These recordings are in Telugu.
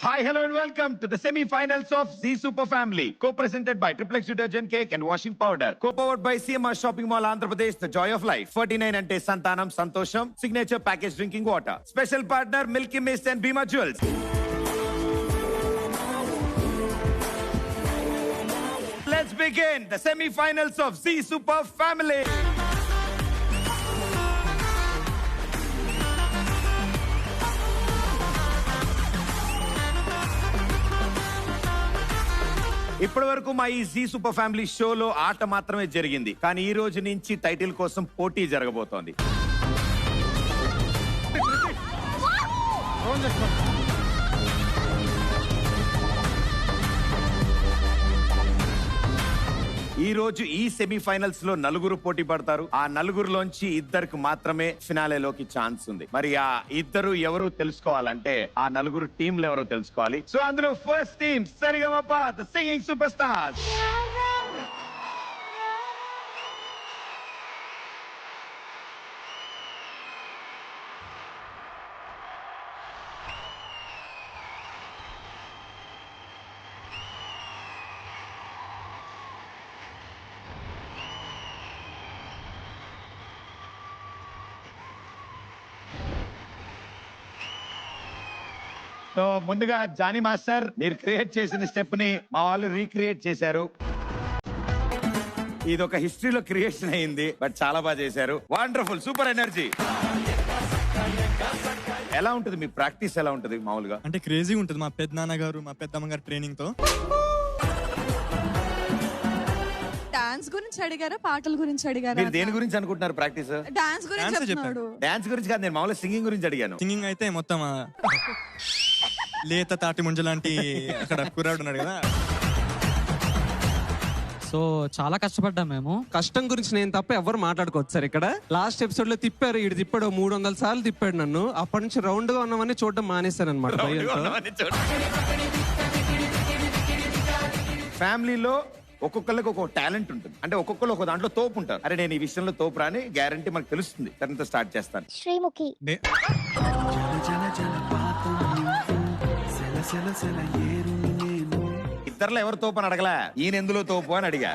Hi, hello, and welcome to the semi-finals of Z Super Family, co-presented by Triplex Detergent Cake and Washing Powder, co-powered by CMR Shopping Mall, Andhra Pradesh, the joy of life. 49 ante Santanam Santosham, signature package drinking water. Special partner Milky Mist and Bima Jewels. Let's begin the semi-finals of Z Super Family. ఇప్పటి వరకు మా ఈ జీ సూపర్ ఫ్యామిలీ షోలో ఆట మాత్రమే జరిగింది, కానీ ఈ రోజు నుంచి టైటిల్ కోసం పోటీ జరగబోతోంది. ఈ రోజు ఈ సెమీఫైనల్స్ లో నలుగురు పోటీ పడతారు. ఆ నలుగురులోంచి ఇద్దరికి మాత్రమే ఫినాలేలోకి ఛాన్స్ ఉంది. మరి ఆ ఇద్దరు ఎవరు తెలుసుకోవాలంటే ఆ నలుగురు టీంలు ఎవరో తెలుసుకోవాలి. సో అందులో first team Saregamapa the singing super stars. So ముందుగా జానీ మాస్టర్, మీరు క్రియేట్ చేసిన స్టెప్ ని మా వాళ్ళు రీక్రియేట్ చేశారు. ఇది ఒక హిస్టరీలో క్రియేషన్ అయింది, బట్ చాలా బాగా చేశారు. Wonderful, super energy. ఎలా ఉంటుంది మీ ప్రాక్టీస్? ఎలా ఉంటుంది మామూలుగా? అంటే క్రేజీ ఉంటుంది. మా పెద్దనాన్న గారు మా పెద్దమ్మ గారు ట్రైనింగ్ తో. డాన్స్ గురించి అడిగారా, పాటల గురించి అడిగారా? మీరు దేని గురించి అనుకుంటున్నారు ప్రాక్టీస్? డాన్స్ గురించి చెప్తున్నాడు. డాన్స్ గురించి కాదు, నేను మామూలుగా సింగింగ్ గురించి అడిగాను. సింగింగ్ అయితే మొత్తం లేత తాటి ముంజ లాంటి అక్కడ కుర్రాడు ఉన్నాడు కదా. సో చాలా కష్టపడ్డాం మేము. కష్టం గురించి నేను తప్ప ఎవరు మాట్లాడుకోవచ్చు సార్. ఇక్కడ లాస్ట్ ఎపిసోడ్ లో తిప్పారు, ఇటు తిప్పాడు 300 సార్లు తిప్పాడు నన్ను. అప్పటి నుంచి రౌండ్ గా ఉన్నామని చూడడం మానేశాను అనమాట. ఫ్యామిలీలో ఒక్కొక్కరికి ఒక్కొక్క టాలెంట్ ఉంటుంది. అంటే ఒక్కొక్కరు ఒక దాంట్లో తోపు ఉంటారు. అరే నేను ఈ విషయంలో తోపు రాని గ్యారంటీ మనకు తెలుస్తుంది. దానితో స్టార్ట్ చేస్తాను. శ్రీముఖి. ఇద్దరులో ఎవరు తోపు అని అడగలా, ఈయన ఎందులో తోపు అని అడిగా.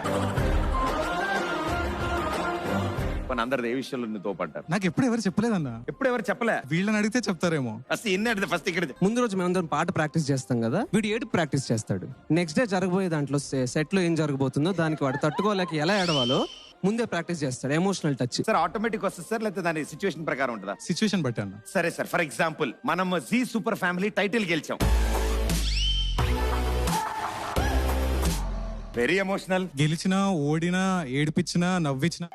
అందరు ఏ విషయంలో తోపు అంటారు. నాకు ఎప్పుడు ఎవరు చెప్పలేదన్నా. ఎప్పుడు ఎవరు చెప్పలే. వీళ్ళని అడిగితే చెప్తారేమో. ఫస్ట్ ఇన్ని అడిగితే ఫస్ట్ ఇక్కడ ముందు రోజు మేమందరం పాట ప్రాక్టీస్ చేస్తాం కదా, వీడు ఏడు ప్రాక్టీస్ చేస్తాడు. నెక్స్ట్ డే జరగబోయే దాంట్లో సెట్ లో ఏం జరగబోతుందో దానికి వాడు తట్టుకోలేక ఎలా ఏడవాలో ముందే ప్రాక్టీస్ చేస్తాడు. ఎమోషనల్ టచ్ సార్ ఆటోమేటిక్ వస్తుంది సార్, లేకపోతే దాని సిచ్యువేషన్ ప్రకారం ఉంటుందా? సిచ్యువేషన్ బట్టి అన్న. సరే సార్, ఫర్ ఎగ్జాంపుల్ మనం జీ సూపర్ ఫ్యామిలీ టైటిల్ గెలిచాం. Very emotional. గెలిచినా, ఓడినా, ఏడిపించినా, నవ్వించినా.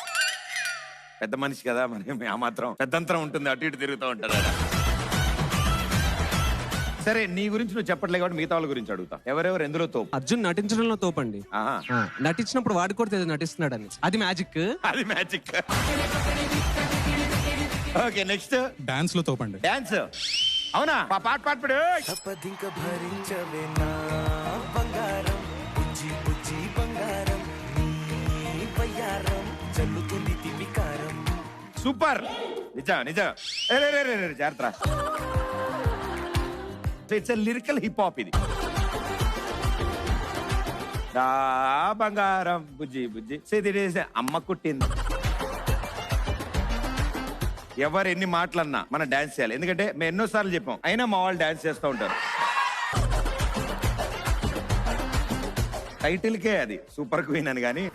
పెద్ద మనిషి కదా, మరి ఆ మాత్రం పెద్దంతరం ఉంటుంది, అటు ఇటు తిరుగుతూ ఉంటారు. సరే నీ గురించి నువ్వు చెప్పట్లేదు కాబట్టి మిగతా వాళ్ళ గురించి అడుగుతా. ఎవరెవరు ఎందులో తోపు? అర్జున్ నటించడంలో తోపండి. నటించినప్పుడు వాడు కూడా తెలియదు నటిస్తున్నాడని. అది మ్యాజిక్. అది మ్యాజిక్. ఓకే, నెక్స్ట్ డాన్స్ లో తోపండి. డాన్స్. అవునా? పాట పాడు. సూపర్. నిజం నిజం. జాగ్రత్త. ఇట్స్ లిరికల్ హిప్ హాప్ ఇది. బంగారం బుజ్జి బుజ్జి అమ్మ కుట్టింది. ఎవరు ఎన్ని మాటలన్నా మనం డాన్స్ చేయాలి. ఎందుకంటే మేము ఎన్నోసార్లు చెప్పాం, అయినా మా వాళ్ళు డాన్స్ చేస్తూ ఉంటారు. టైటిల్కే అది సూపర్ క్వీన్ అని. కానీ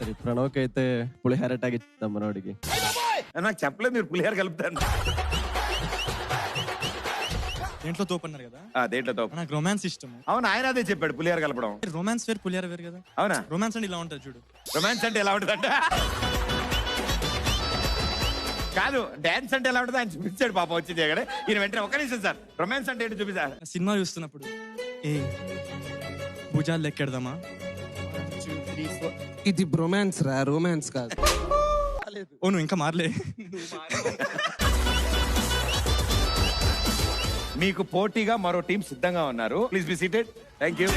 సరే, ప్రణవ్కి అయితే పులిహార అటాక్ ఇచ్చాం మనోడికి. నాకు చెప్పలేదు మీరు పులిహార కలుపుతాను. దేంట్లో తోపు అన్నారు కదా. దేంట్లో తోపు? నాకు రొమాన్స్ ఇష్టం. అవును, ఆయన అదే చెప్పాడు, పులిహార కలపడం. రొమాన్స్ వేరు, పులిహార వేరు కదా. అవునా? రొమాన్స్ అంటే ఇలా ఉంటుంది చూడు. రొమాన్స్ అంటే ఎలా ఉంటుంది అంటే కాదు, డాన్స్ అంటే ఎలా ఉంటుంది ఆయన చూపించాడు. పాప వచ్చి చేయగడే ఈయన వెంటనే ఒక నిమిషం సార్, రొమాన్స్ అంటే ఏంటో చూపిస్తారు. సినిమా చూస్తున్నప్పుడు ఏ భుజాలు లెక్కెడదామా. ఇది బ్రొమాన్స్ రా, రొమాన్స్ కాదు. ఓ నువ్వు ఇంకా మారలే. మీకు పోటీగా మరో టీం సిద్ధంగా ఉన్నారు. Please be seated. Thank you.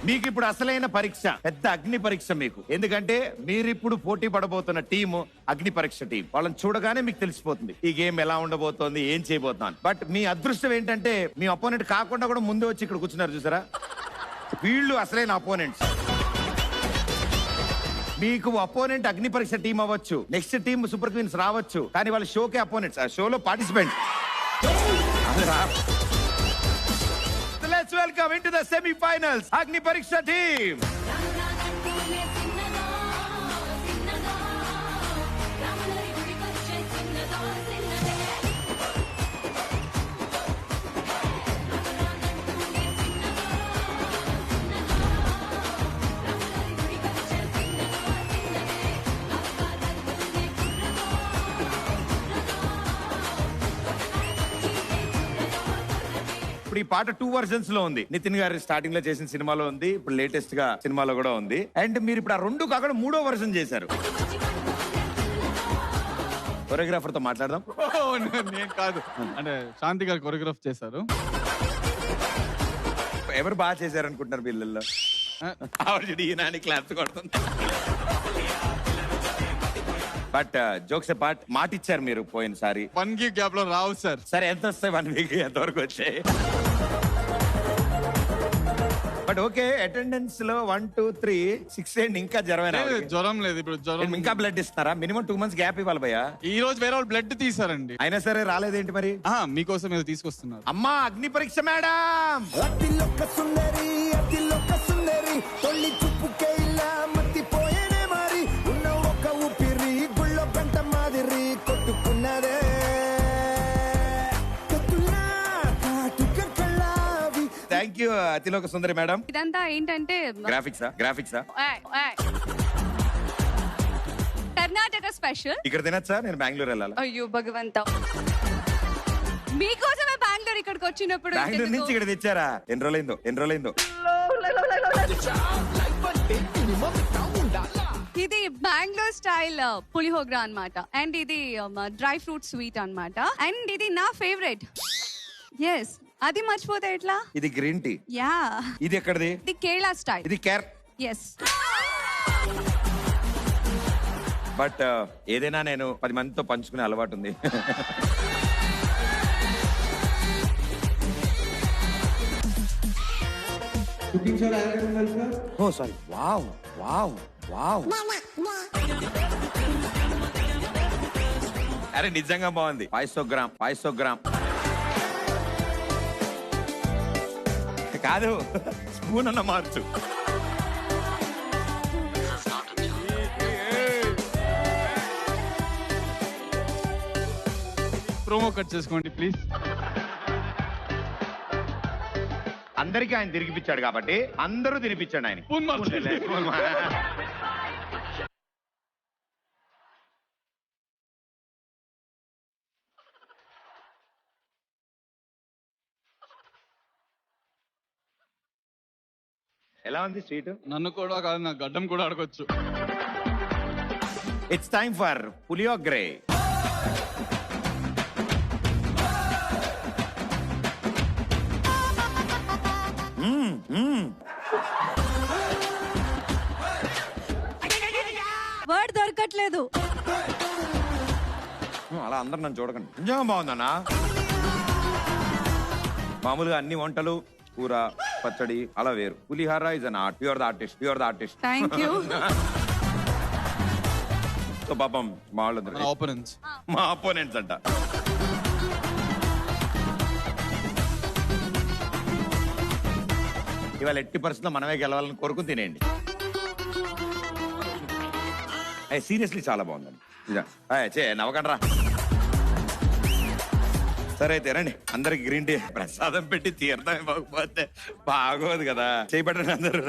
మీకు ఇప్పుడు అసలైన పరీక్ష, పెద్ద అగ్ని పరీక్ష మీకు. ఎందుకంటే మీరు ఇప్పుడు పోటీ పడబోతున్న టీము అగ్ని పరీక్ష టీం. వాళ్ళని చూడగానే మీకు తెలిసిపోతుంది ఈ గేమ్ ఎలా ఉండబోతోంది, ఏం చేయబోతున్నాను. బట్ మీ అదృష్టం ఏంటంటే మీ అపోనెంట్ కాకుండా కూడా ముందే వచ్చి ఇక్కడ కూర్చున్నారు చూసారా, వీళ్ళు అసలైన అపోనెంట్స్. మీకు అపోనెంట్ అగ్ని పరీక్ష టీం అవ్వచ్చు, నెక్స్ట్ టీం సూపర్ క్వీన్స్ రావచ్చు, కానీ వాళ్ళ షోకే అపోనెంట్స్, ఆ షోలో participant. Let's welcome into the semi-finals Agni Pariksha team. ఇప్పుడు ఈ పాట 2 వర్జన్స్ లో ఉంది. నితిన్ గారు స్టార్టింగ్ లో చేసిన సినిమాలో ఉంది, ఇప్పుడు లేటెస్ట్ గా సినిమాలో కూడా ఉంది. అండ్ మీరు ఇప్పుడు ఆ 2 కాకుండా 3వ వర్జన్ చేశారు. కొరియోగ్రాఫర్ తో మాట్లాడదాం. నేను కాదు, అంటే శాంతి గారు కొరియోగ్రాఫ్ చేశారు. ఎవరు బాగా చేశారు అనుకుంటున్నారు వీళ్ళల్లో? ఆవిడ ఈనాని క్లాప్స్ కొడుతుంది. బట్ జోక్స్ పార్ట్ మాట ఇచ్చారు మీరు పోయినసారి. 1 వీక్ గ్యాప్ లో రావు సార్. సరే ఎంత వస్తాయి 1 వీక్, ఎంతవరకు వచ్చాయి? బట్ ఓకే, అటెండెన్స్ లో 1, 2, 3, 6 అండ్ ఇంకా జ్వరమైన జ్వరం లేదు ఇప్పుడు. జ్వరం ఇంకా బ్లడ్ ఇస్తారా? మినిమం 2 months గ్యాప్ ఇవ్వాలి భయ్యా. ఈ రోజు వేరే వాళ్ళు బ్లడ్ తీసారండి. అయినా సరే రాలేదేంటి మరి? మీకోసం ఏదో తీసుకొస్తున్నారు. అమ్మా అగ్ని పరీక్ష మేడం. అతిలోక సుందరి తొలి చూపుకే ఇలా మత్తిపోయేనే మరి ఉన్న ఒక ఊపిరి గుళ్ళో గంట మాదిరి కొట్టుకున్నదే. థ్యాంక్ యూ అతిలోక సుందరి మేడం. ఇదంతా ఏంటంటే గ్రాఫిక్సా కర్ణాటక స్పెషల్. ఇక్కడ తినచ్చా? నేను బెంగళూరు వెళ్ళాలి. అయ్యో భగవంత, మీకోసమే బెంగళూరు ఇక్కడికి వచ్చినప్పుడు బెంగళూరు నుంచి ఇక్కడ తెచ్చారా? ఎన్ని రోజులైందో. ఇది బెంగళూరు స్టైల్ పులిహోగ్రా అన్నమాట. అండ్ ఇది డ్రై ఫ్రూట్ స్వీట్ అన్నమాట. అండ్ ఇది నా ఫేవరెట్. ఎస్, అది మర్చిపోతే ఎట్లా? ఇది గ్రీన్ టీ. యా. ఇది ఎక్కడిది? ఇది కేరళ స్టైల్. ఇది ఎస్. బట్ ఏదైనా నేను 10 మందితో పంచుకునే అలవాటు ఉంది. ఓ సారీ. వావ్. అరే నిజంగా బాగుంది. 500 గ్రామ్ కాదు, స్పూన్ అన్న మార్చు. ప్రోమో కట్ చేసుకోండి ప్లీజ్. అందరికీ ఆయన తిరిగిపించాడు కాబట్టి అందరూ తినిపించాడు ఆయన. స్పూన్ మార్చండి. ఎలా ఉంది స్వీట్? నన్ను కూడా కాదు, నా గడ్డం కూడా అడగొచ్చు. It's time for puliyogare. Word దొరకట్లేదు. అలా అందరు నన్ను చూడకండి. నిజంగా బాగుందన్నా. మామూలుగా అన్ని వంటలు, కూర, పచ్చడి అలా వేరు. Pulihora is an art. Your the artist. Thank you. So పాపం మా వాళ్ళందరూ ఆపోనెంట్స్, మా అపోనెంట్స్ అంట. ఇవాళ ఎట్టి పరిస్థితుల్లో మనమే గెలవాలని కోరుకుని తినేయండి. సీరియస్లీ చాలా బాగుందండి. నవ్వకండ్రా. సరే అయితే రండి, అందరికి గ్రీన్ టీ ప్రసాదం పెట్టి తీర్థం ఇవ్వకపోతే బాగోదు కదా. చేయబట్టండి అందరూ.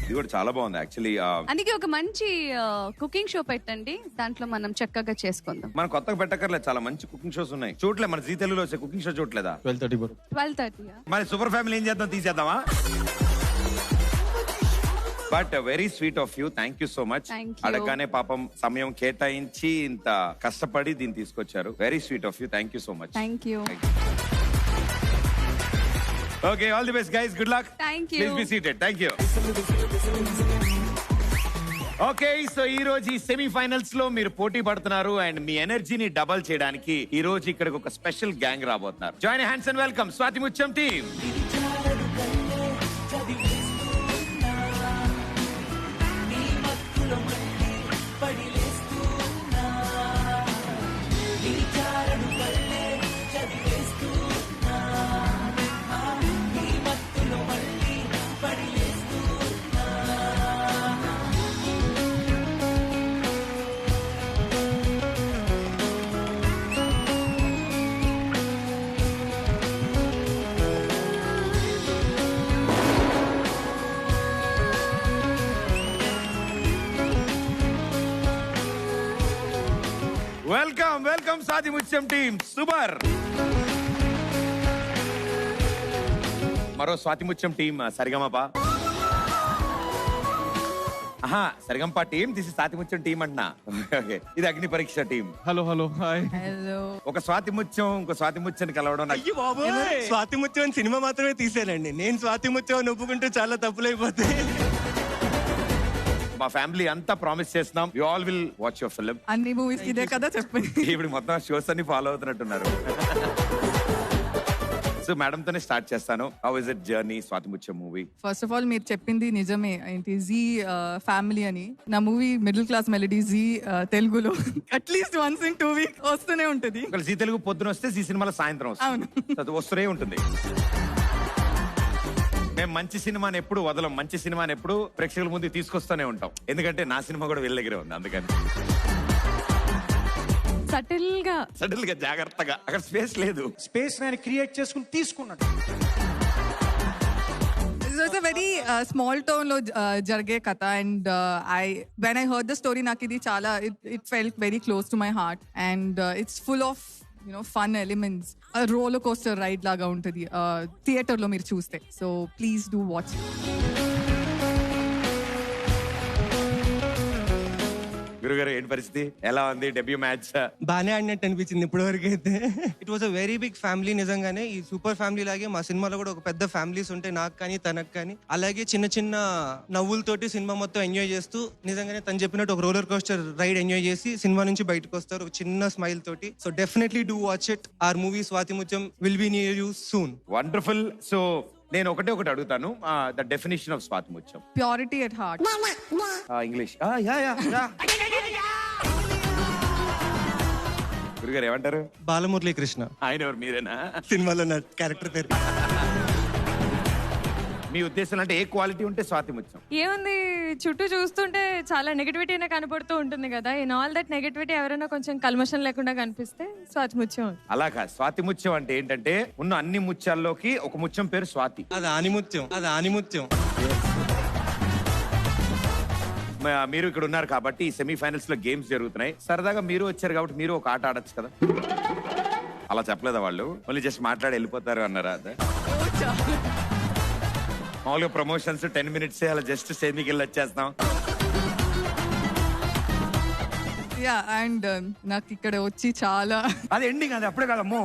ఇది కూడా చాలా బాగుంది యాక్చువల్లీ. అందుకే ఒక మంచి కుకింగ్ షో పెట్టండి, దాంట్లో మనం చక్కగా చేసుకుందాం. మనం కొత్తగా పెట్టక్కర్లేదు, చాలా మంచి కుకింగ్ షోస్ ఉన్నాయి. చూడలే మన జీ తెలుగులో వచ్చే కుకింగ్ షో చూడలేదా? 12:30. 12:30. మరి సూపర్ ఫ్యామిలీ ఏం చేద్దాం, తీసేద్దామా? But very sweet of you. Thank you so much. Thank you. అడగానే పాపం సమయం కేటాయించి ఇంత కష్టపడి దీన్ని తీసుకొచ్చారు. Very sweet of you. Thank you so much. Thank you. Thank you. Okay, all the best guys, good luck. Thank you. Please be seated. Thank you. Okay, so ఈ రోజు ఈ సెమీఫైనల్స్ లో మీరు పోటీ పడుతున్నారు అండ్ మీ ఎనర్జీని డబల్ చేయడానికి ఈ రోజు ఇక్కడికి ఒక స్పెషల్ గ్యాంగ్ రాబోతున్నారు. Join hands and welcome Swathi Muthyam team. Welcome welcome Swathi Muthyam team. Super. మరో స్వాతి ముత్యం టీమ్ సరిగమపా. ఆహా, Sa Re Ga Ma Pa team, this is Swathi Muthyam team అంటున్నా. ఓకే, ఇది అగ్ని పరీక్ష టీం. Hello hello hi. ఒక స్వాతి ముత్యం ఇంకో స్వాతి ముత్యాన్ని కలవడం నాకు స్వాతి ముత్యం సినిమా మాత్రమే తీసానండి. నేను స్వాతి ముత్యం ఒప్పుకుంటే చాలా తప్పులైపోతాయి. మా ఫ్యామిలీ అంతా ప్రామిస్ చేస్తున్నాం, you all will watch your film. అన్ని మూవీస్ ఇదే కదా చెప్పండి. ఇప్పుడు మొత్తం షోస్ అన్ని ఫాలో అవుతున్నట్టున్నారు. సో మేడం తోనే స్టార్ట్ చేస్తాను. How is it journey Swathi Muthyam movie? First of all మీరు చెప్పింది నిజమే. ఏంటి జీ ఫ్యామిలీ అని నా movie middle class melody Zee తెలుగులో అట్లీస్ట్ వన్స్ ఇన్ 2 weeks వస్తూనే ఉంటది. జీ తెలుగు పొద్దున వస్తే జీ సినిమాలో సాయంత్రం అవును. వస్తుంది, వస్తూనే ఉంటుంది. మేము మంచి సినిమాని ఎప్పుడు వదలం, మంచి సినిమాని ఎప్పుడు ప్రేక్షకుల ముందు తీసుకొస్తూనే ఉంటాం. ఎందుకంటే నా సినిమా కూడా వీళ్ళ దగ్గరే ఉంది, అందుకని సటిల్ గా జాగ్రత్తగా. అక్కడ స్పేస్ లేదు, స్పేస్ నేను క్రియేట్ చేసుకుని తీసుకున్నాను. It's a very small town లో జరిగే కథ. And when I heard the story నాకు ఇది చాలా it felt very close to my heart. And it's full of fun elements. Roller coaster ride లాగా ఉంటుంది థియేటర్ లో మీరు చూస్తే. So please do watch. గురుగారు ఏంటి పరిస్థితి, ఎలా ఉంది డెబ్యూ మ్యాచ్? బానే ఆడినట్టు అనిపించింది ఇప్పటి వరకు అయితే. It was a very big family. నిజంగానే ఈ సూపర్ ఫ్యామిలీ లాగే మా సినిమాలో కూడా ఒక పెద్ద ఫ్యామిలీస్ ఉంటాయి, నాకు కానీ తనకు కానీ. అలాగే చిన్న చిన్న నవ్వులతోటి సినిమా మొత్తం ఎంజాయ్ చేస్తూ, నిజంగానే తను చెప్పినట్టు ఒక రోలర్ కోస్టర్ రైడ్ ఎంజాయ్ చేసి సినిమా నుంచి బయటకు వస్తారు ఒక చిన్న స్మైల్ తోటి. So definitely do watch it. Our movie Swathi Muthyam will be near you soon. Wonderful. So నేను ఒకటి అడుగుతాను, the definition of Swathi Muthyam. Purity at heart. English. గురుగారు ఏమంటారు? బాలమురళీ కృష్ణ. ఆయన ఎవరు, మీరేనా? సినిమాలో నా క్యారెక్టర్ పేరు. మీ ఉద్దేశం అంటే ఏ క్వాలిటీ ఉంటే స్వాతి ముత్యం? ఏముంది, చుట్టూ చూస్తుంటే చాలా నెగటివిటీనే కనపడుతూ ఉంటుంది కదా. ఇన్ ఆల్ దట్ నెగటివిటీ ఎవరైనా కొంచెం కల్మషం లేకుండా కనిపిస్తే స్వాతి ముత్యం. అలా కాదు, స్వాతి ముత్యం అంటే ఏంటంటే ఉన్న అన్ని ముత్యాల్లోకి ఒక ముత్యం పేరు స్వాతి. అది ఆనిముత్యం, అది ఆనిముత్యం. మీరు ఇక్కడ ఉన్నారు కాబట్టి ఈ సెమీఫైనల్స్ లో గేమ్స్ జరుగుతున్నాయి. సరదాగా మీరు వచ్చారు కాబట్టి మీరు ఒక ఆట ఆడొచ్చు కదా. అలా చెప్పలేదా వాళ్ళు? మళ్ళీ జస్ట్ మాట్లాడి వెళ్ళిపోతారు అన్నారా? మామూలుగా ప్రమోషన్స్ 10 minutes అలా జస్ట్ సేమికి వెళ్ళి వచ్చేస్తాం. యా, అండ్ నాకు ఇక్కడ వచ్చి చాలా అది ఎండింగ్, అది అప్పుడే కాదమ్మో.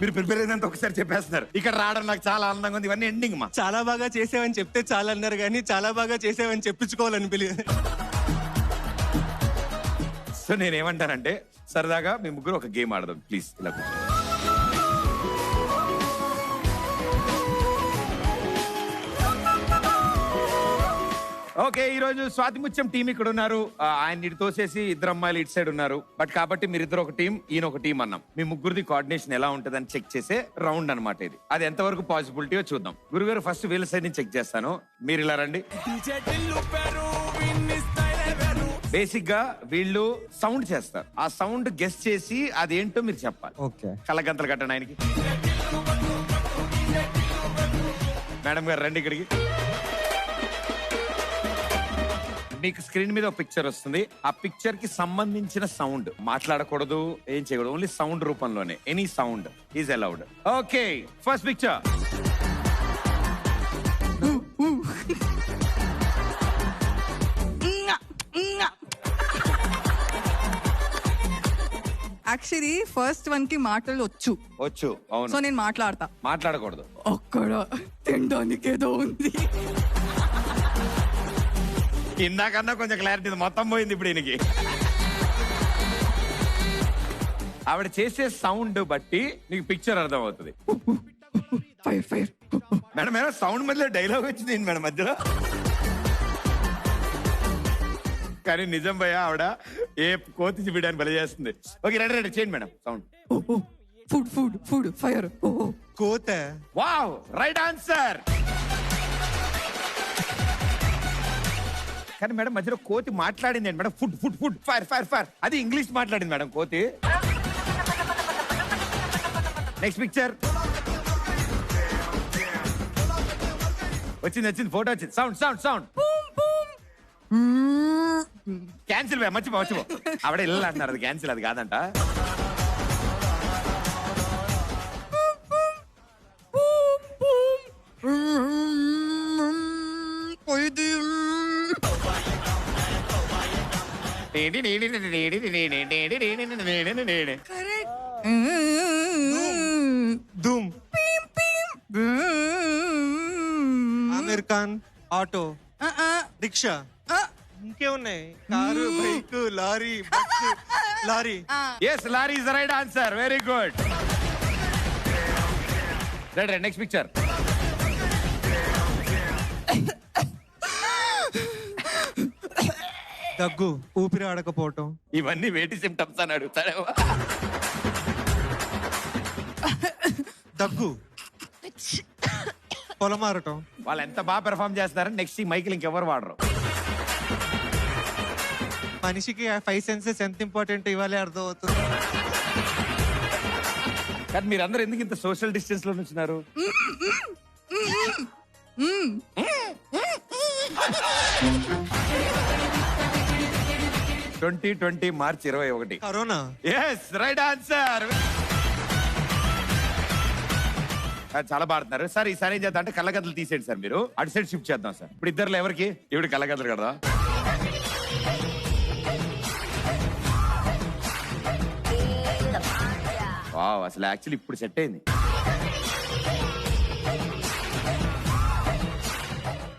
మీరు ప్రిపేర్ అయినంత ఒకసారి చెప్పేస్తున్నారు. ఇక్కడ రావడం నాకు చాలా ఆనందంగా ఉంది. ఇవన్నీ ఎండింగ్ మా. చాలా బాగా చేసావని చెప్తే చాలా అన్నారు, కానీ చాలా బాగా చేసావని చెప్పించుకోవాలనిపించలేదు. సో నేనేమంటానంటే సరదాగా మీ ముగ్గురు ఒక గేమ్ ఆడదాం ప్లీజ్. ఇలా కూర్చోండి. ఓకే, ఈ రోజు స్వాతి ముత్యం టీం ఇక్కడ ఉన్నారు. ఆయన ఇటు తోసేసి ఇద్దరు అమ్మాయిలు ఇటు సైడ్ ఉన్నారు. బట్ కాబట్టి మీరిద్దరు ఒక టీం, ఈయన ఒక టీం అన్నాం. మీ ముగ్గురిది కోఆర్డినేషన్ ఎలా ఉంటదని చెక్ చేసే రౌండ్ అన్నమాట ఇది. అది ఎంతవరకు పాసిబిలిటీయో చూద్దాం. గురుగారు ఫస్ట్ వీళ్ళ సైడ్ నుంచి చెక్ చేస్తాను, మీరు ఇలా రండి. బేసిక్ గా వీళ్ళు సౌండ్ చేస్తారు, ఆ సౌండ్ గెస్ చేసి అదేంటో మీరు చెప్పాలి. ఓకే, కళ్ళగంతలు కట్టండి ఆయనకి. మేడం గారు రండి ఇక్కడికి. మీకు స్క్రీన్ మీద ఒక పిక్చర్ వస్తుంది. ఆ పిక్చర్ కి సంబంధించిన సౌండ్ మాట్లాడకూడదు, ఏం చేయకూడదు, ఓన్లీ సౌండ్ రూపంలోనే. Any sound is allowed. Okay, first picture. Actually first one కి మాటలు వచ్చు, వచ్చు. అవును, సో నేను మాట్లాడతా. మాట్లాడకూడదు. అక్కడ తినడానికి ఏదో ఉంది. ఇందాకన్నా కొంచెం క్లారిటీ మొత్తం పోయింది ఇప్పుడు ఈయనకి. ఆవిడ చేసే సౌండ్ బట్టి నీకు పిక్చర్ అర్థం అవుతుంది. Fire fire. Madam madam sound మధ్యలో డైలాగ్ వచ్చింది మేడం మధ్యలో. కానీ నిజం భయ ఆవిడ ఏ కోతి చూపించడానికి బలి చేస్తుంది. ఓకే రెడీ రెడీ చేయండి madam sound. Food food food fire. కోత. Wow, right answer. కానీ మేడం మధ్యలో కోతి మాట్లాడింది ఏంటి madam? Food food food fire fire fire. అది ఇంగ్లీష్ మాట్లాడింది మేడం కోతి. నెక్స్ట్ పిక్చర్ వచ్చింది వచ్చింది, ఫోటో వచ్చింది. Sound sound sound. క్యాన్సిల్ మర్చిపో మర్చిపో. ఆవిడ ఇల్లు అంటున్నారు, అది క్యాన్సిల్, అది కాదంట. ధూమ్. ఆమిర్ ఖాన్. ఆటో. రిక్షా. ఇంకేమున్నాయి? Car, bike, lorry, bus. Lorry. Yes, lorry is the right answer. Very good. Right next picture. దగ్గు, ఊపిరి ఆడకపోవటం. ఇవన్నీ వేటి సిమ్టమ్స్ అని అడుగుతాడు. దగ్గు, పొలమారటం. వాళ్ళు ఎంత బాగా పెర్ఫార్మ్ చేస్తారని నెక్స్ట్ ఈ మైకిల్ ఇంకెవరు వాడరు. మనిషికి 5 సెన్సెస్ ఎంత ఇంపార్టెంట్ ఇవాళే అర్థం అవుతుంది. కానీ మీరందరూ ఎందుకు ఇంత సోషల్ డిస్టెన్స్ లో ఉంటున్నారు? 2020 March 21. Corona. Yes, right answer. చాలా బాడుతున్నారు సార్. ఈసారి ఏం చేద్దాం అంటే కళ్ళగద్దలు తీసేయండి సార్. మీరు అటు సైడ్ షిఫ్ట్ చేద్దాం సార్. ఇప్పుడు ఇద్దరులో ఎవరికి? ఇవిడ కళ్ళగద్దలు కదా. వావ్, అసలు యాక్చువల్లీ ఇప్పుడు సెట్ అయింది.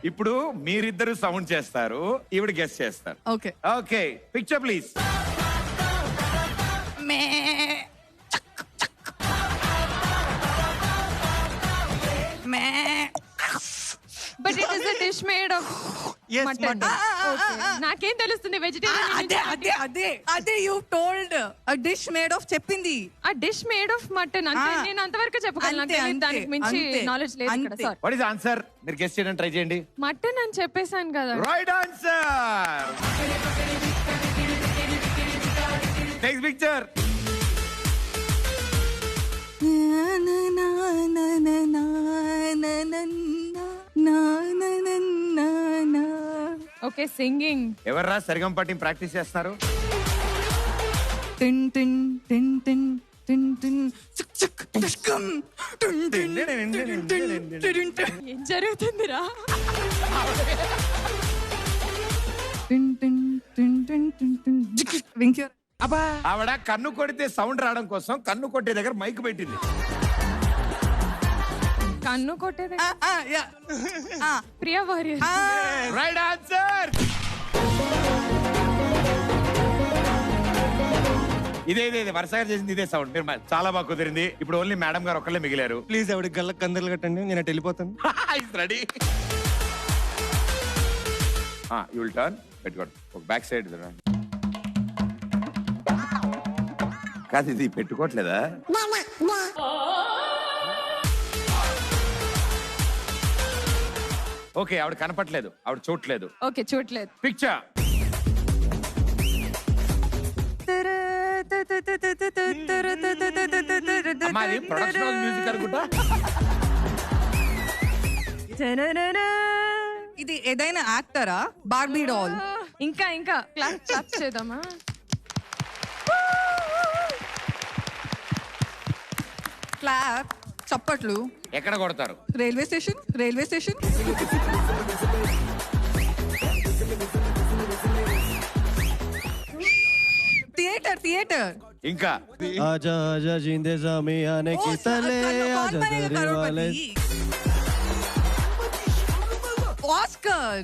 ఇప్పుడు మీరిద్దరు సౌండ్ చేస్తారు, ఈవిడ గెస్ చేస్తారు. Okay okay, picture please. But it is a dish made of Yes, mutton. mutton. నాకేం తెలుస్తుంది వెజిటేరియన్? అదే అదే అదే అదే you told a dish made of చెప్పింది. ఆ డిష్ మేడ్ ఆఫ్ మటన్ అంటే Ah. నేను అంతవరకు చెప్పగలను. అంతే, నాకు అంతే, దానికి మించి అంతే, నాలెడ్జ్ లేదు ఇక్కడ. అంతే. Sir, what is answer? మీరు గెస్ చేయడానికి ట్రై చేయండి. మటన్ అని చెప్పేసాను కదా. Right answer. Next picture. Okay, singing. ఎవర్రా సరిగం పాటి ప్రాక్టీస్ చేస్తున్నారు? టిన్ టిన్ టిన్ టిన్ టిన్ టిన్ చిక్ చిక్ టిష్కం టిన్ టిన్ టిన్ టిన్ టిన్. ఏం జరుగుతుందిరా? టిన్ టిన్ టిన్ టిన్ టిన్ టిన్ జిక్ వింక్యర్. ఆవిడ కన్ను కొడితే సౌండ్ రావడం కోసం కన్ను కొట్టే దగ్గర మైక్ పెట్టింది. కన్ను కొట్టేది ప్రియా వారియర్. Right answer. ఇదే ఇదే వరుసగా చేసింది ఇదే సౌండ్. మీరు చాలా బాగా కుదిరింది. ఇప్పుడు ఓన్లీ మేడం గారు ఒక్కళ్ళే మిగిలారు. ప్లీజ్ ఆవిడ గల్లకు కందర్లు కట్టండి, నేను అటు వెళ్ళిపోతాను. రెడీ. You will turn. పెట్టుకోండి ఒక బ్యాక్ సైడ్. కాదు ఇది పెట్టుకోవట్లేదా? ఓకే, ఆవిడ కనపట్లేదు, ఆవిడ చూడలేదు. ఓకే, చూడలేదు. పిక్చర్. అమ్మాది ప్రొడక్షన్ మ్యూజిక్ అనుకుంటా. ఇది ఏదైనా యాక్టరా? Barbie doll. ఇంకా ఇంకా క్లాప్ చేద్దామా? క్లాప్, చప్పట్లు. ఎక్కడ కొడతారు? Railway station, railway station. Theatre, theatre. ఇంకా ఆజా ఆజా జిందే జామి ఆనే కి తలే ఆజా దరే వాలే ఆస్కర్.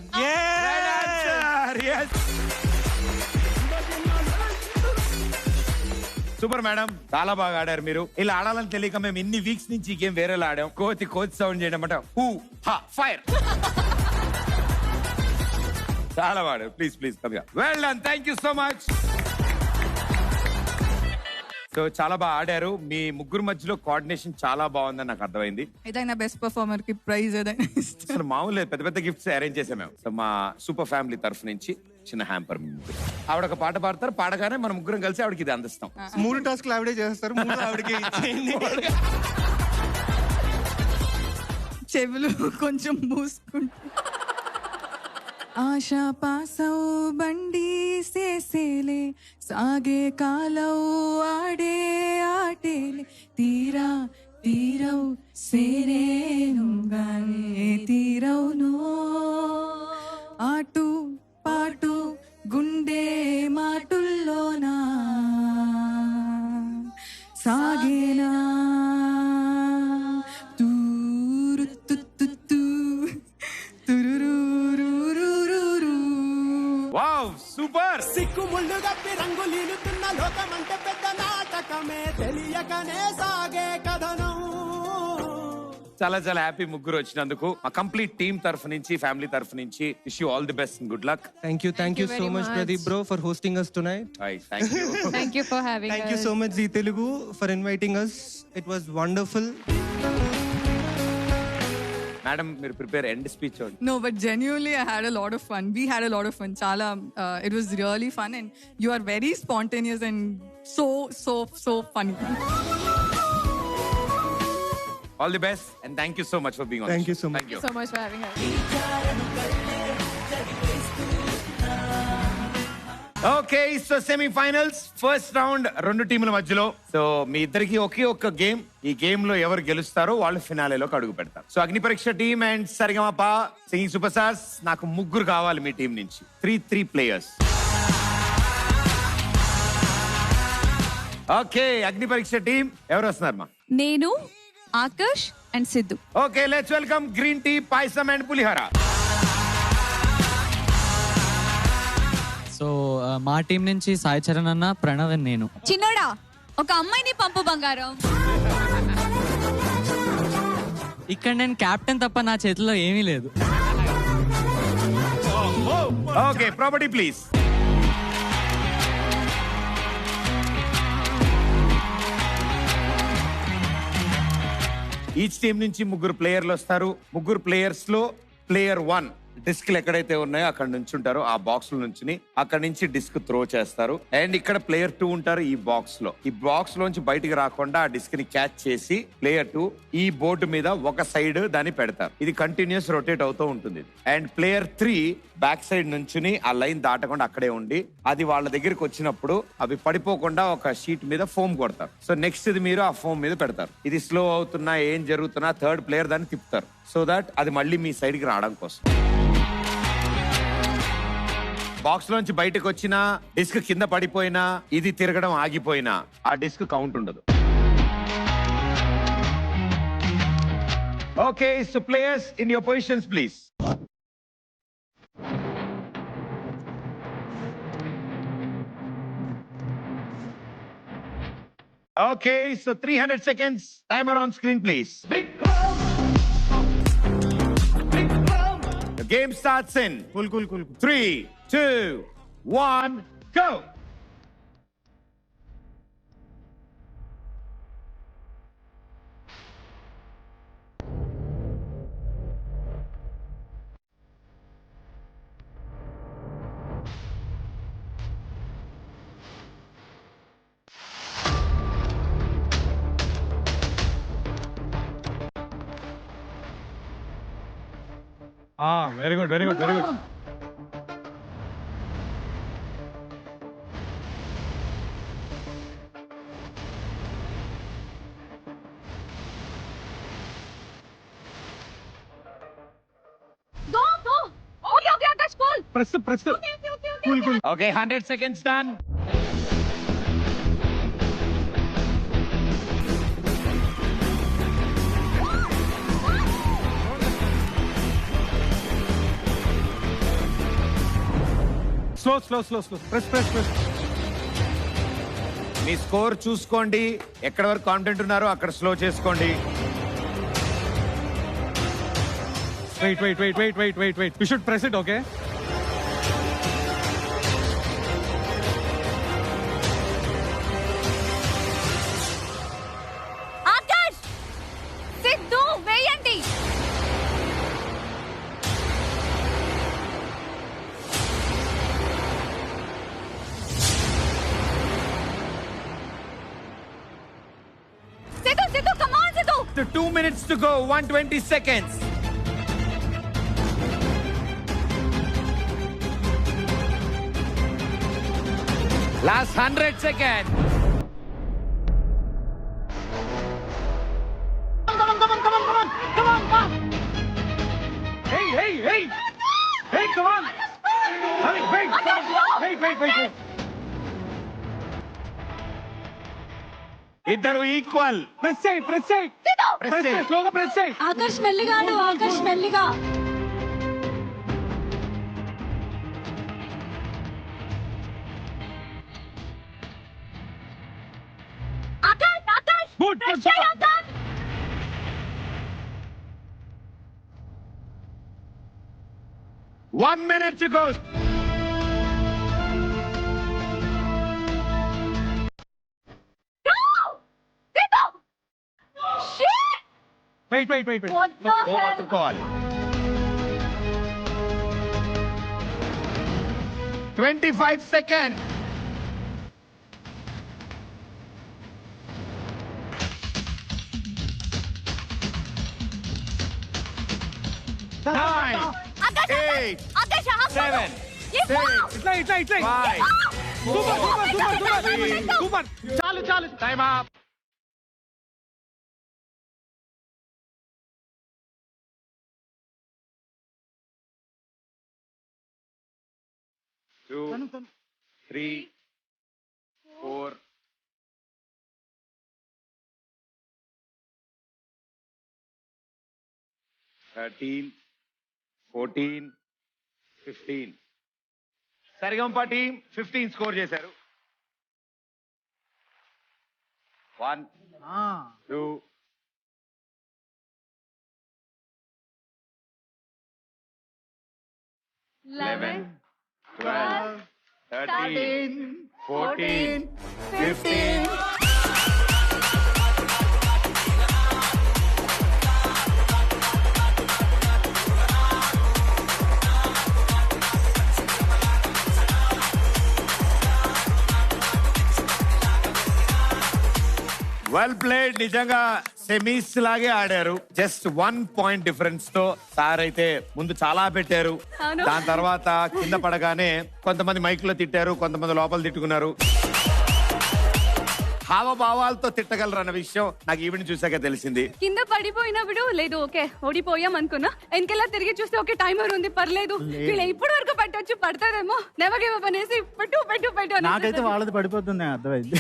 సూపర్ మేడం, చాలా బాగా ఆడారు మీరు. ఇలా ఆడాలని తెలియక మేము ఇన్ని వీక్స్ నుంచి ఈ గేమ్ వేరేలా ఆడాం. కోచ్ సౌండ్ చేయడం అంటే హూ హా ఫైర్. చాలా బాగా please well done, thank you so much. So చాలా బాగా ఆడారు. మీ ముగ్గురు మధ్యలో కోఆర్డినేషన్ చాలా బాగుందని నాకు అర్థమైంది. ఏదైనా బెస్ట్ పర్ఫార్మర్ కి ప్రైజ్ ఏదైనా ఇస్తే. అసలు మామూలు పెద్ద పెద్ద గిఫ్ట్స్ అరేంజ్ చేసాం మేము. సో మా సూపర్ ఫ్యామిలీ తరఫు నుంచి చిన్న హ్యాంపర్. ఆవిడ ఒక పాట పాడతారు, పాడగానే మన ముగ్గురం కలిసి ఆవిడకి ఇది అందిస్తాం. 3 టాస్క్లు ఆవిడే చేస్తారు, 3 ఆవిడకే ఇచ్చేయండి. చెవులు కొంచెం మూసుకుంటా. ఆశా పాసౌ బండి సేసేలే సాగే కాలౌ ఆడే ఆటేలే తీరా తీరౌ సేరేనుగానే తీరౌనో ఆటు పాటు గుండె మాటుల్లోనా సాగేనా తూరు తుత్తు తురురురురురురు. Wow super. సిక్కు ముళ్ళు గప్పి రంగు లీలుతున్న లోకమంటే పెద్ద నాటకమే తెలియకనే సాగే కథనం. చాలా చాలా హ్యాపీ ముగ్గురు వచ్చినందుకు. మా కంప్లీట్ టీమ్ తరఫు నుంచి, ఫ్యామిలీ తరఫు నుంచి wish you all the best and good luck. Thank you you so very much, much. Pradeep bro, for hosting us tonight. Thank you. Thank you for having Thank us. you so much, Zee Telugu, for inviting us. It was wonderful. Madam మీరు ప్రిపేర్ ఎండ్ స్పీచ్ చూడండి. No, but genuinely, I had a lot of fun. We had a lot of fun. Chala, it was really fun, and you are very spontaneous and so funny. All the best and thank you so much for being on. Thank the you show. so much. Thank you. So much for having us. Okay so semi finals first round 2 టీముల మధ్యలో. సో మీ ఇద్దరికి ఒకే ఒక్క గేమ్. ఈ గేమ్ లో ఎవరు గెలుస్తారో వాళ్ళు ఫినాలేలోకి అడుగు పెడతారు. So Agni Pariksha team and Saregamapa singing super stars, నాకు ముగ్గురు కావాలి మీ టీం నుంచి. 3 ప్లేయర్స్. ఓకే అగ్ని పరీక్ష టీం ఎవరు వస్తున్నారు మా? నేను, Akash and Siddhu. Okay let's welcome green tea, Payasam and Pulihora. So మా టీం నుంచి సాయి చరణ్ అన్న, ప్రణవ్ and నేను. చిన్నోడా ఒక అమ్మాయిని పంపు బంగారం. ఇక్కడ నేను కెప్టెన్ తప్ప నా చేతిలో ఏమీ లేదు. Okay property please. Each team నుంచి ముగ్గురు ప్లేయర్లు వస్తారు. ముగ్గురు ప్లేయర్స్ లో ప్లేయర్ 1 డిస్క్లు ఎక్కడైతే ఉన్నాయో అక్కడ నుంచి ఉంటారు. ఆ బాక్స్ నుంచి అక్కడ నుంచి డిస్క్ త్రో చేస్తారు. అండ్ ఇక్కడ ప్లేయర్ 2 ఉంటారు ఈ బాక్స్ లో. ఈ బాక్స్ లోంచి బయటికి రాకుండా ఆ డిస్క్ ని క్యాచ్ చేసి ప్లేయర్ 2 ఈ బోర్డు మీద ఒక సైడ్ దాన్ని పెడతారు. ఇది కంటిన్యూస్ రొటేట్ అవుతూ ఉంటుంది. అండ్ ప్లేయర్ 3 బ్యాక్ సైడ్ నుంచుని ఆ లైన్ దాటకుండా అక్కడే ఉండి అది వాళ్ళ దగ్గరికి వచ్చినప్పుడు అవి పడిపోకుండా ఒక షీట్ మీద ఫోమ్ కొడతారు. సో నెక్స్ట్ ఇది మీరు ఆ ఫోమ్ మీద పెడతారు. ఇది స్లో అవుతున్నా ఏం జరుగుతున్నా థర్డ్ ప్లేయర్ దాన్ని తిప్పుతారు. సో దట్ అది మళ్ళీ మీ సైడ్ కి రావడం కోసం. బాక్స్ లోంచి బయటకు వచ్చినా డిస్క్ కింద పడిపోయినా ఇది తిరగడం ఆగిపోయినా ఆ డిస్క్ కౌంట్ ఉండదు. Okay so players in your positions please. Okay so 300 seconds timer on screen please. The game starts in cool 3, 2, 1, go. Very good very good very good. Okay, 100 seconds done. Slow slow slow slow press press press. మీ స్కోర్ చూసుకోండి, ఎక్కడ వరకు కాన్ఫిడెంట్ ఉన్నారో అక్కడ స్లో చేసుకోండి. Wait wait wait wait wait wait wait. You should press it, okay? Akash, Siddhu వేయండి. Siddhu, Siddhu, come on, Siddhu. 2 minutes to go, 120 seconds. Last 100 seconds. Hey, come on. Hey, wait. ఇద్దరు ఈక్వల్. ప్రెస్ చేయి, ప్రెస్ చేయి. ప్రెస్ చేయి, స్లోగా ప్రెస్ చేయి. ఆకాష్ మెల్లిగా, ఆకాష్ మెల్లిగా. Akash, Good, good. Akash. 1 minute to go. Wait. పట్టుకోవాలి. 25 seconds. Nine, eight, seven, six, ఇట్లా. 5, సూపర్. చాలు. Time up. Two, 3, 4, 13, 14, 15. Sa Re Ga Ma Pa team 15 score చేశారు. 1, 2, 11, 12, 13, 14, 15. Well played. నిజంగా సెమీస్ లాగే ఆడారు. జస్ట్ 1 point డిఫరెన్స్ తో సార్ అయితే ముందు చాలా పెట్టారు. అవును. దాని తర్వాత కింద పడగానే కొంతమంది మైక్ లో తిట్టారు, కొంతమంది లోపల తిట్టుకున్నారు. హావభావాలతో తిట్టగలరు అన్న విషయం నాకు ఈవెంట్ చూసాక తెలిసింది. కింద పడిపోయినప్పుడు లేదు, ఓకే ఓడిపోయాం అనుకున్నా. వెనకెలా తిరిగి చూస్తే ఓకే టైమర్ ఉంది, పర్లేదు, వీళ్ళు ఇప్పటి వరకు పట్టొచ్చు, పడతారేమో, నెవర్ గివ్ అప్ అనేసి పెట్టు నాకైతే వాళ్ళది పడిపోతుంది, అర్థమైంది.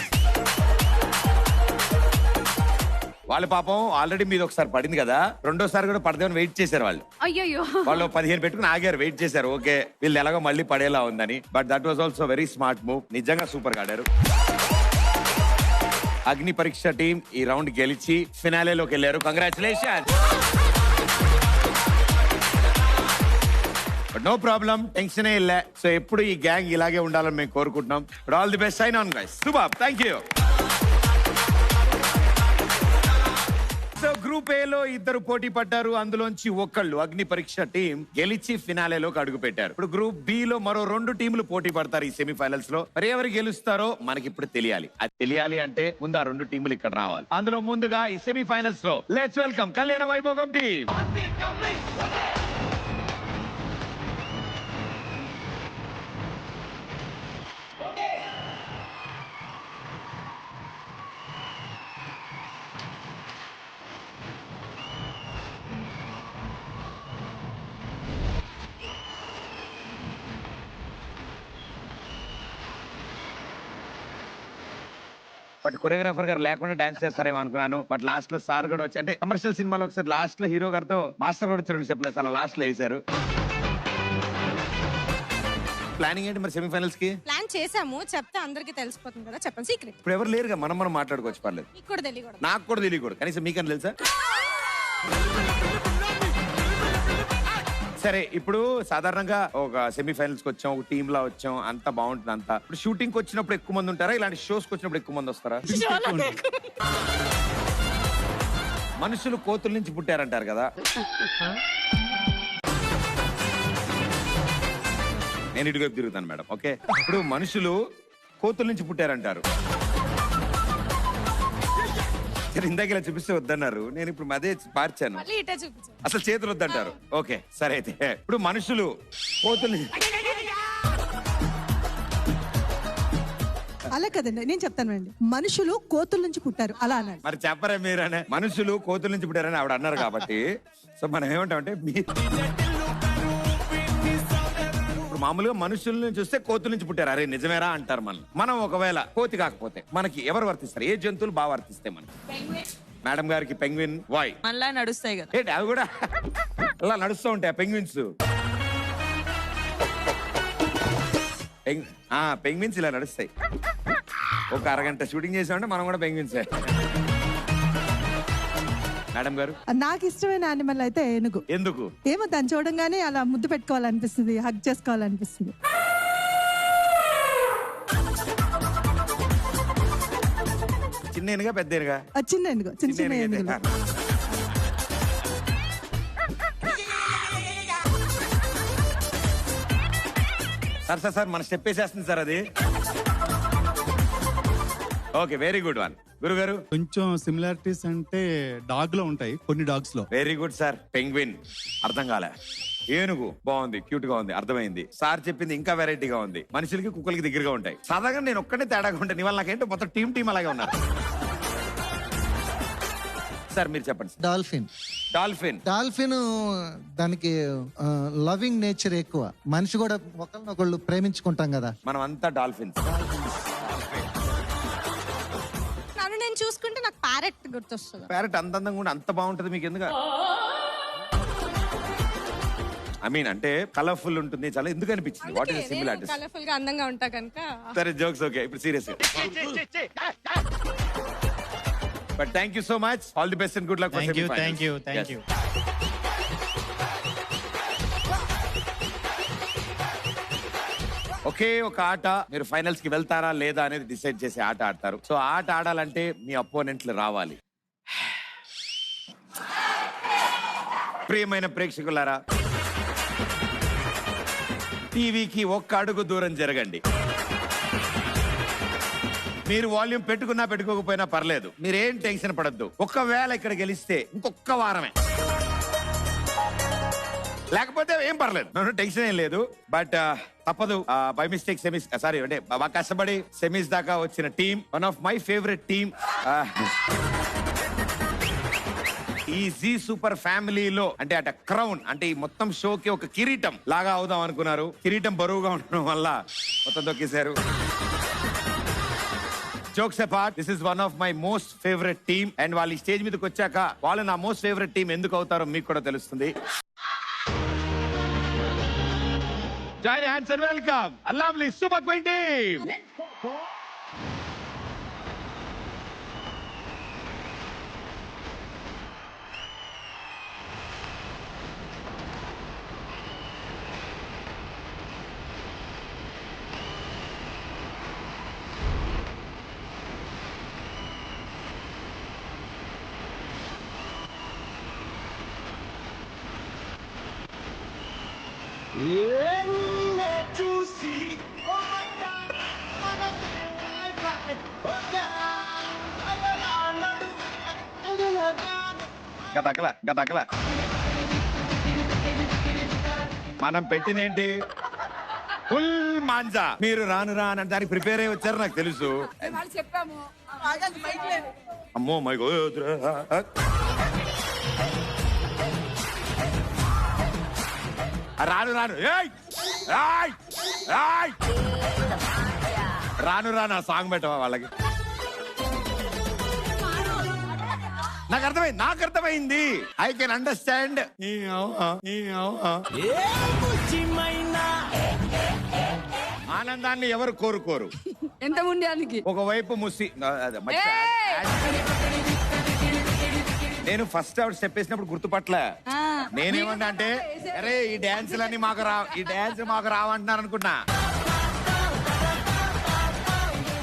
వాళ్ళు పాపం ఆల్రెడీ మీద ఒకసారి పడింది కదా, రెండోసారి కూడా పడదేమని వెయిట్ చేశారు వాళ్ళు. అయ్యయ్యో. వాళ్ళు 15 పెట్టుకుని ఆగారు, వెయిట్ చేశారు. ఓకే వీళ్ళు ఎలాగో మళ్ళీ పడేలా ఉందని. But that was also very smart move. నిజంగా సూపర్ గా ఆడారు. అగ్ని పరీక్ష టీం ఈ రౌండ్ గెలిచి ఫినాలేలోకి వెళ్ళారు. Congratulation. But no problem, tension ఇల్లే. సో ఎప్పుడు ఈ గ్యాంగ్ ఇలాగే ఉండాలని మేము కోరుకుంటున్నాం. But all the best. Sign on guys. Super, thank you. So group A లో ఇద్దరు పోటీ పడ్డారు. అందులోంచి ఒకళ్ళు అగ్ని పరీక్ష టీం గెలిచి ఫినాలేలోకి అడుగు పెట్టారు. ఇప్పుడు గ్రూప్ బి లో మరో 2 టీంలు పోటీ పడతారు ఈ సెమీఫైనల్స్ లో. మరి ఎవరు గెలుస్తారో మనకి ఇప్పుడు తెలియాలి. అది తెలియాలి అంటే ముందు ఆ 2 టీంలు ఇక్కడ రావాలి. అందులో ముందుగా ఈ సెమీఫైనల్స్ లో లెట్స్ వెల్కమ్ కళ్యాణ వైభోగం టీం. బట్ కొరియోగ్రాఫర్ గారు లేకుండా డాన్స్ చేస్తారేమో అనుకున్నాను. బట్ లాస్ట్ లో సార్ కూడా వచ్చి, అంటే కమర్షియల్ సినిమాలో ఒకసారి లాస్ట్ లో హీరో గారితో మాస్టర్ కూడా వచ్చి 2 స్టెప్లు లాస్ట్ లో వేశారు. ప్లానింగ్ ఏంటి మరి సెమీఫైనల్స్ కి? ప్లాన్ చేసాము, చెప్తే అందరికి తెలిసిపోతుంది కదా, చెప్పండి సీక్రెట్. ఇప్పుడు ఎవరు లేరుగా, మనం మాట్లాడుకోవచ్చు, పర్లేదు. మీకు కూడా తెలియకూడదు. నాకు కూడా తెలియకూడదు, కనీసం మీకని తెలుసా? సరే, ఇప్పుడు సాధారణంగా ఒక సెమీఫైనల్స్ కి వచ్చాం, ఒక టీమ్ లా వచ్చాం, అంతా బాగుంటుంది అంతా. ఇప్పుడు షూటింగ్ కి వచ్చినప్పుడు ఎక్కువ మంది ఉంటారా, ఇలాంటి షోస్ కి వచ్చినప్పుడు ఎక్కువ మంది వస్తారా? మనుషులు కోతుల నుంచి పుట్టారంటారు కదా, నేను ఇటువైపు తిరుగుతాను మేడం. ఓకే, ఇప్పుడు మనుషులు కోతుల నుంచి పుట్టారంటారు. సరే, ఇందాక ఇలా చూపిస్తే వద్దన్నారు, నేను ఇప్పుడు అదే మార్చాను, మళ్ళీ ఇటే చూపించు. అసలు చేతులు వద్దంటారు. ఓకే సరే, అయితే ఇప్పుడు మనుషులు కోతులు అలా కదండి, నేను చెప్తానండి. మనుషులు కోతుల నుంచి పుట్టారు అలా అన్నాడు. మరి చెప్పరే మీరనే, మనుషులు కోతుల నుంచి పుట్టారని ఆవిడ అన్నారు కాబట్టి, సో మనం ఏమంటామంటే ఇప్పుడు మామూలుగా మనుషుల నుంచి చూస్తే కోతుల నుంచి పుట్టారు, అరే నిజమేరా అంటారు. మనం ఒకవేళ కోతి కాకపోతే మనకి ఎవరు వర్తిస్తారు, ఏ జంతువులు బాగా వర్తిస్తాయి మనకి? మేడం గారికి పెంగ్విన్, వాయ్ మళ్ళా నడుస్తాయి కదా. ఏంటి అవి కూడా అలా నడుస్తూ ఉంటాయి పెంగ్విన్స్? పెంగ్విన్స్ ఇలా నడుస్తాయి. ఒక అరగంట షూటింగ్ చేసామంటే మనం కూడా పెంగ్విన్సే. మేడం గారు, నాకు ఇష్టమైన యానిమల్ అయితే ఏనుగు. ఎందుకు? ఏమో దాన్ని చూడంగానే అలా ముద్దు పెట్టుకోవాలనిపిస్తుంది, హగ్ చేసుకోవాలనిపిస్తుంది. చిన్న ఏనుగా పెద్ద ఏనుగా? చిన్న ఏనుగు, చిన్న చిన్న ఏనుగులు. సార్ మన స్టెప్ వేసేస్తుంది సార్ అది. Okay, very good one. గురుగారు, కొంచెం సిమిలారిటీస్ అంటే డాగ్ లో ఉంటాయి కొన్ని డాగ్స్ లో. Very good sir. పెంగ్విన్ అర్థం కాలే, ఏనుగు బాగుంది, క్యూట్ గా ఉంది, అర్థమైంది. సార్ చెప్పింది ఇంకా వెరైటీగా ఉంది. మనుషులకి కుక్కలకి దగ్గరగా ఉంటాయి. సాధారణంగా నేను ఒక్కడే తేడాగా ఉంటాను, ఇవాళ నాకేంటో మొత్తం టీం అలాగే ఉన్నారు. సార్ మీరు చెప్పండి. డాల్ఫిన్ దానికి లవింగ్ నేచర్ ఎక్కువ. మనిషి కూడా ఒకళ్ళనొకళ్ళు ప్రేమించుకుంటాం కదా, మనం అంతా డాల్ఫిన్స్. నన్ను నేను చూసుకుంటే నాకు ప్యారెట్ గుర్తొస్తుంది. ప్యారెట్ అంత అందంగా కూడా అంత బాగుంటది మీకు ఎందుకు? ఐ మీన్ అంటే కలర్ఫుల్ ఉంటుంది, చాలా ఎందుకు అనిపించింది? What is similarities? కలర్ఫుల్ గా అందంగా ఉంటా కనుక. సరే, జోక్స్ ఓకే. ఇప్పుడు సీరియస్ గా, but thank you so much. All the best and good luck for semifinals. Thank you. ఒకే ఒక ఆట, మీరు ఫైనల్స్ కి వెళ్తారా లేదా అనేది డిసైడ్ చేసే ఆట ఆడతారు. సో ఆట ఆడాలంటే మీ అపోనెంట్లు రావాలి. ప్రియమైన ప్రేక్షకులారా, టీవీకి ఒక్క అడుగు దూరం జరగండి. మీరు వాల్యూమ్ పెట్టుకున్నా పెట్టుకోకపోయినా పర్లేదు, మీరేం టెన్షన్ పడద్దు. ఒకవేళ ఇక్కడ గెలిస్తే ఇంకొక వారమే, లేకపోతే ఏం పర్లేదు, టెన్షన్ ఏం లేదు. బట్ తప్పదు, బై మిస్టేక్ సెమీస్, సారీ అంటే బాగా కష్టపడి సెమీస్ దాకా వచ్చిన team, one of my favourite team. ఈ జీ సూపర్ ఫ్యామిలీలో అంటే అట క్రౌన్ అంటే ఈ మొత్తం షోకి ఒక కిరీటం లాగా అవుదాం అనుకున్నారు. కిరీటం బరువుగా ఉండడం వల్ల మొత్తం దొక్కేశారు. Jokes apart, this is one of my most favourite team. And వాళ్ళు ఈ స్టేజ్ మీదకి వచ్చాక వాళ్ళు నా మోస్ట్ ఫేవరెట్ టీం ఎందుకు అవుతారో మీకు కూడా తెలుస్తుంది. Join hands and welcome a lovely Super Queen team. గతకల మనం పెట్టినేంటి ఫుల్ మాంజా. మీరు రాను రాను అంటే దానికి ప్రిపేర్ అయ్యి వచ్చారు నాకు తెలుసు. అమ్మో మై గోడ్, రాను రాను రాను రాను ఆ సాంగ్ పెట్టవా వాళ్ళకి? నాకు అర్థమైంది. I can understand. ఆనందాన్ని ఎవరు కోరుకోరు. ఎంత ముండానికి ఒకవైపు నేను ఫస్ట్ అవుట్ స్టెప్ వేసినప్పుడు గుర్తుపట్ల నేనేమన్నా అంటే అరే ఈ డాన్సులన్నీ మాకు రావంటున్నారు అనుకున్నా.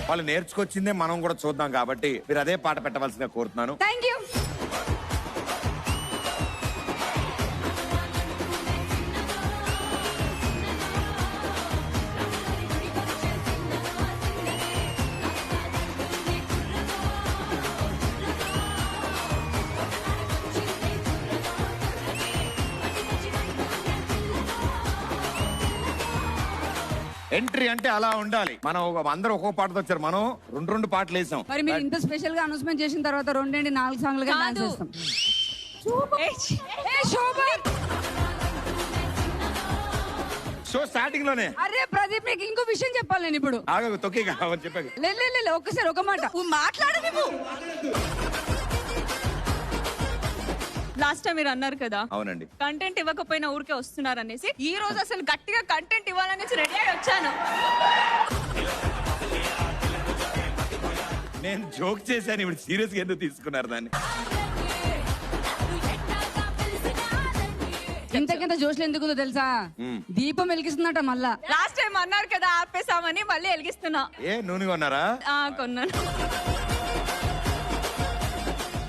వాళ్ళు నేర్చుకొచ్చిందే మనం కూడా చూద్దాం కాబట్టి మీరు అదే పాట పెట్టవలసిందిగా కోరుతున్నాను. Thank you. ఎంట్రీ అంటే అలా ఉండాలి. మనం అందరూ ఒక్కో పాటతో వచ్చారు, మనం రెండు పాటలు వేసాం. మరి మీరు ఇంత స్పెషల్ గా అనౌన్స్మెంట్ చేసిన తర్వాత 2-4 సాంగ్లుగా డాన్స్ చేస్తాం. షో స్టార్టింగ్ లోనే అరే ప్రదీప్ నీకు ఇంకో విషయం చెప్పాలి నేను ఇప్పుడు. ఆగకు తొక్కి చెప్పాను. లే ఒక్కసారి ఒక మాట మాట్లాడు నువ్వు. లాస్ట్ టైం మీరు అన్నారు కదా, అవునండి, కంటెంట్ ఇవ్వకపోయినా ఊరికే వస్తున్నారు అనేసి. ఈ రోజు అసలు గట్టిగా కంటెంట్ ఇవ్వాలనేసి రెడీ అయి వచ్చాను. నేను జోక్ చేశాను, ఇప్పుడు సీరియస్ గా ఎందుకు తీసుకున్నారు దాన్ని? ఇంతకింత జోష్లు ఎందుకుందో తెలుసా? దీపం వెలిగిస్తున్నట మళ్ళా. లాస్ట్ టైం అన్నారు కదా ఆపేసామని, మళ్ళీ వెలిగిస్తున్నా. ఏ నూనె కొన్నారా? కొన్నాను.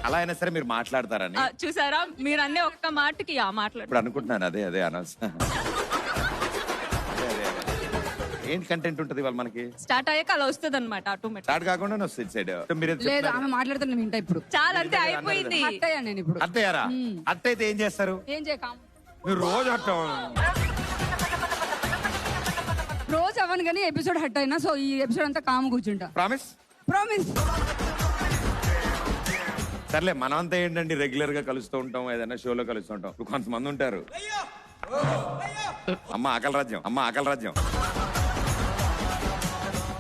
అలా అయినా సరే మీరు మాట్లాడతారని చూసారా, మీరు అన్నీ ఒక్క మాటకి మాట్లాడు. ఇప్పుడు అనుకుంటున్నాను. అదే అనవసరం. ఏంటి కంటెంట్ ఉంటది వాళ్ళు మనకి? స్టార్ట్ అయ్యాక అలా వస్తుంది అనమాట ఆటోమేటిక్. స్టార్ట్ కాకుండా వస్తుంది సైడ్. లేదు ఆమె మాట్లాడుతున్నా నేను వింటా ఇప్పుడు. చాలా అంతే అయిపోయింది. అట్టయ్యా నేను ఇప్పుడు. అట్టయ్యారా? అట్టయితే ఏం చేస్తారు? ఏం చేయకాం మీరు రోజు అట్టం. రోజు అవ్వను కానీ ఎపిసోడ్ హట్ అయినా. సో ఈ ఎపిసోడ్ అంతా కాము కూర్చుంటా. ప్రామిస్. సర్లే, మనమంతా ఏంటండి రెగ్యులర్ గా కలుస్తూ ఉంటాం, ఏదైనా షోలో కలుస్తూ ఉంటాం. కొంతమంది ఉంటారు అమ్మ ఆకలి రాజ్యం.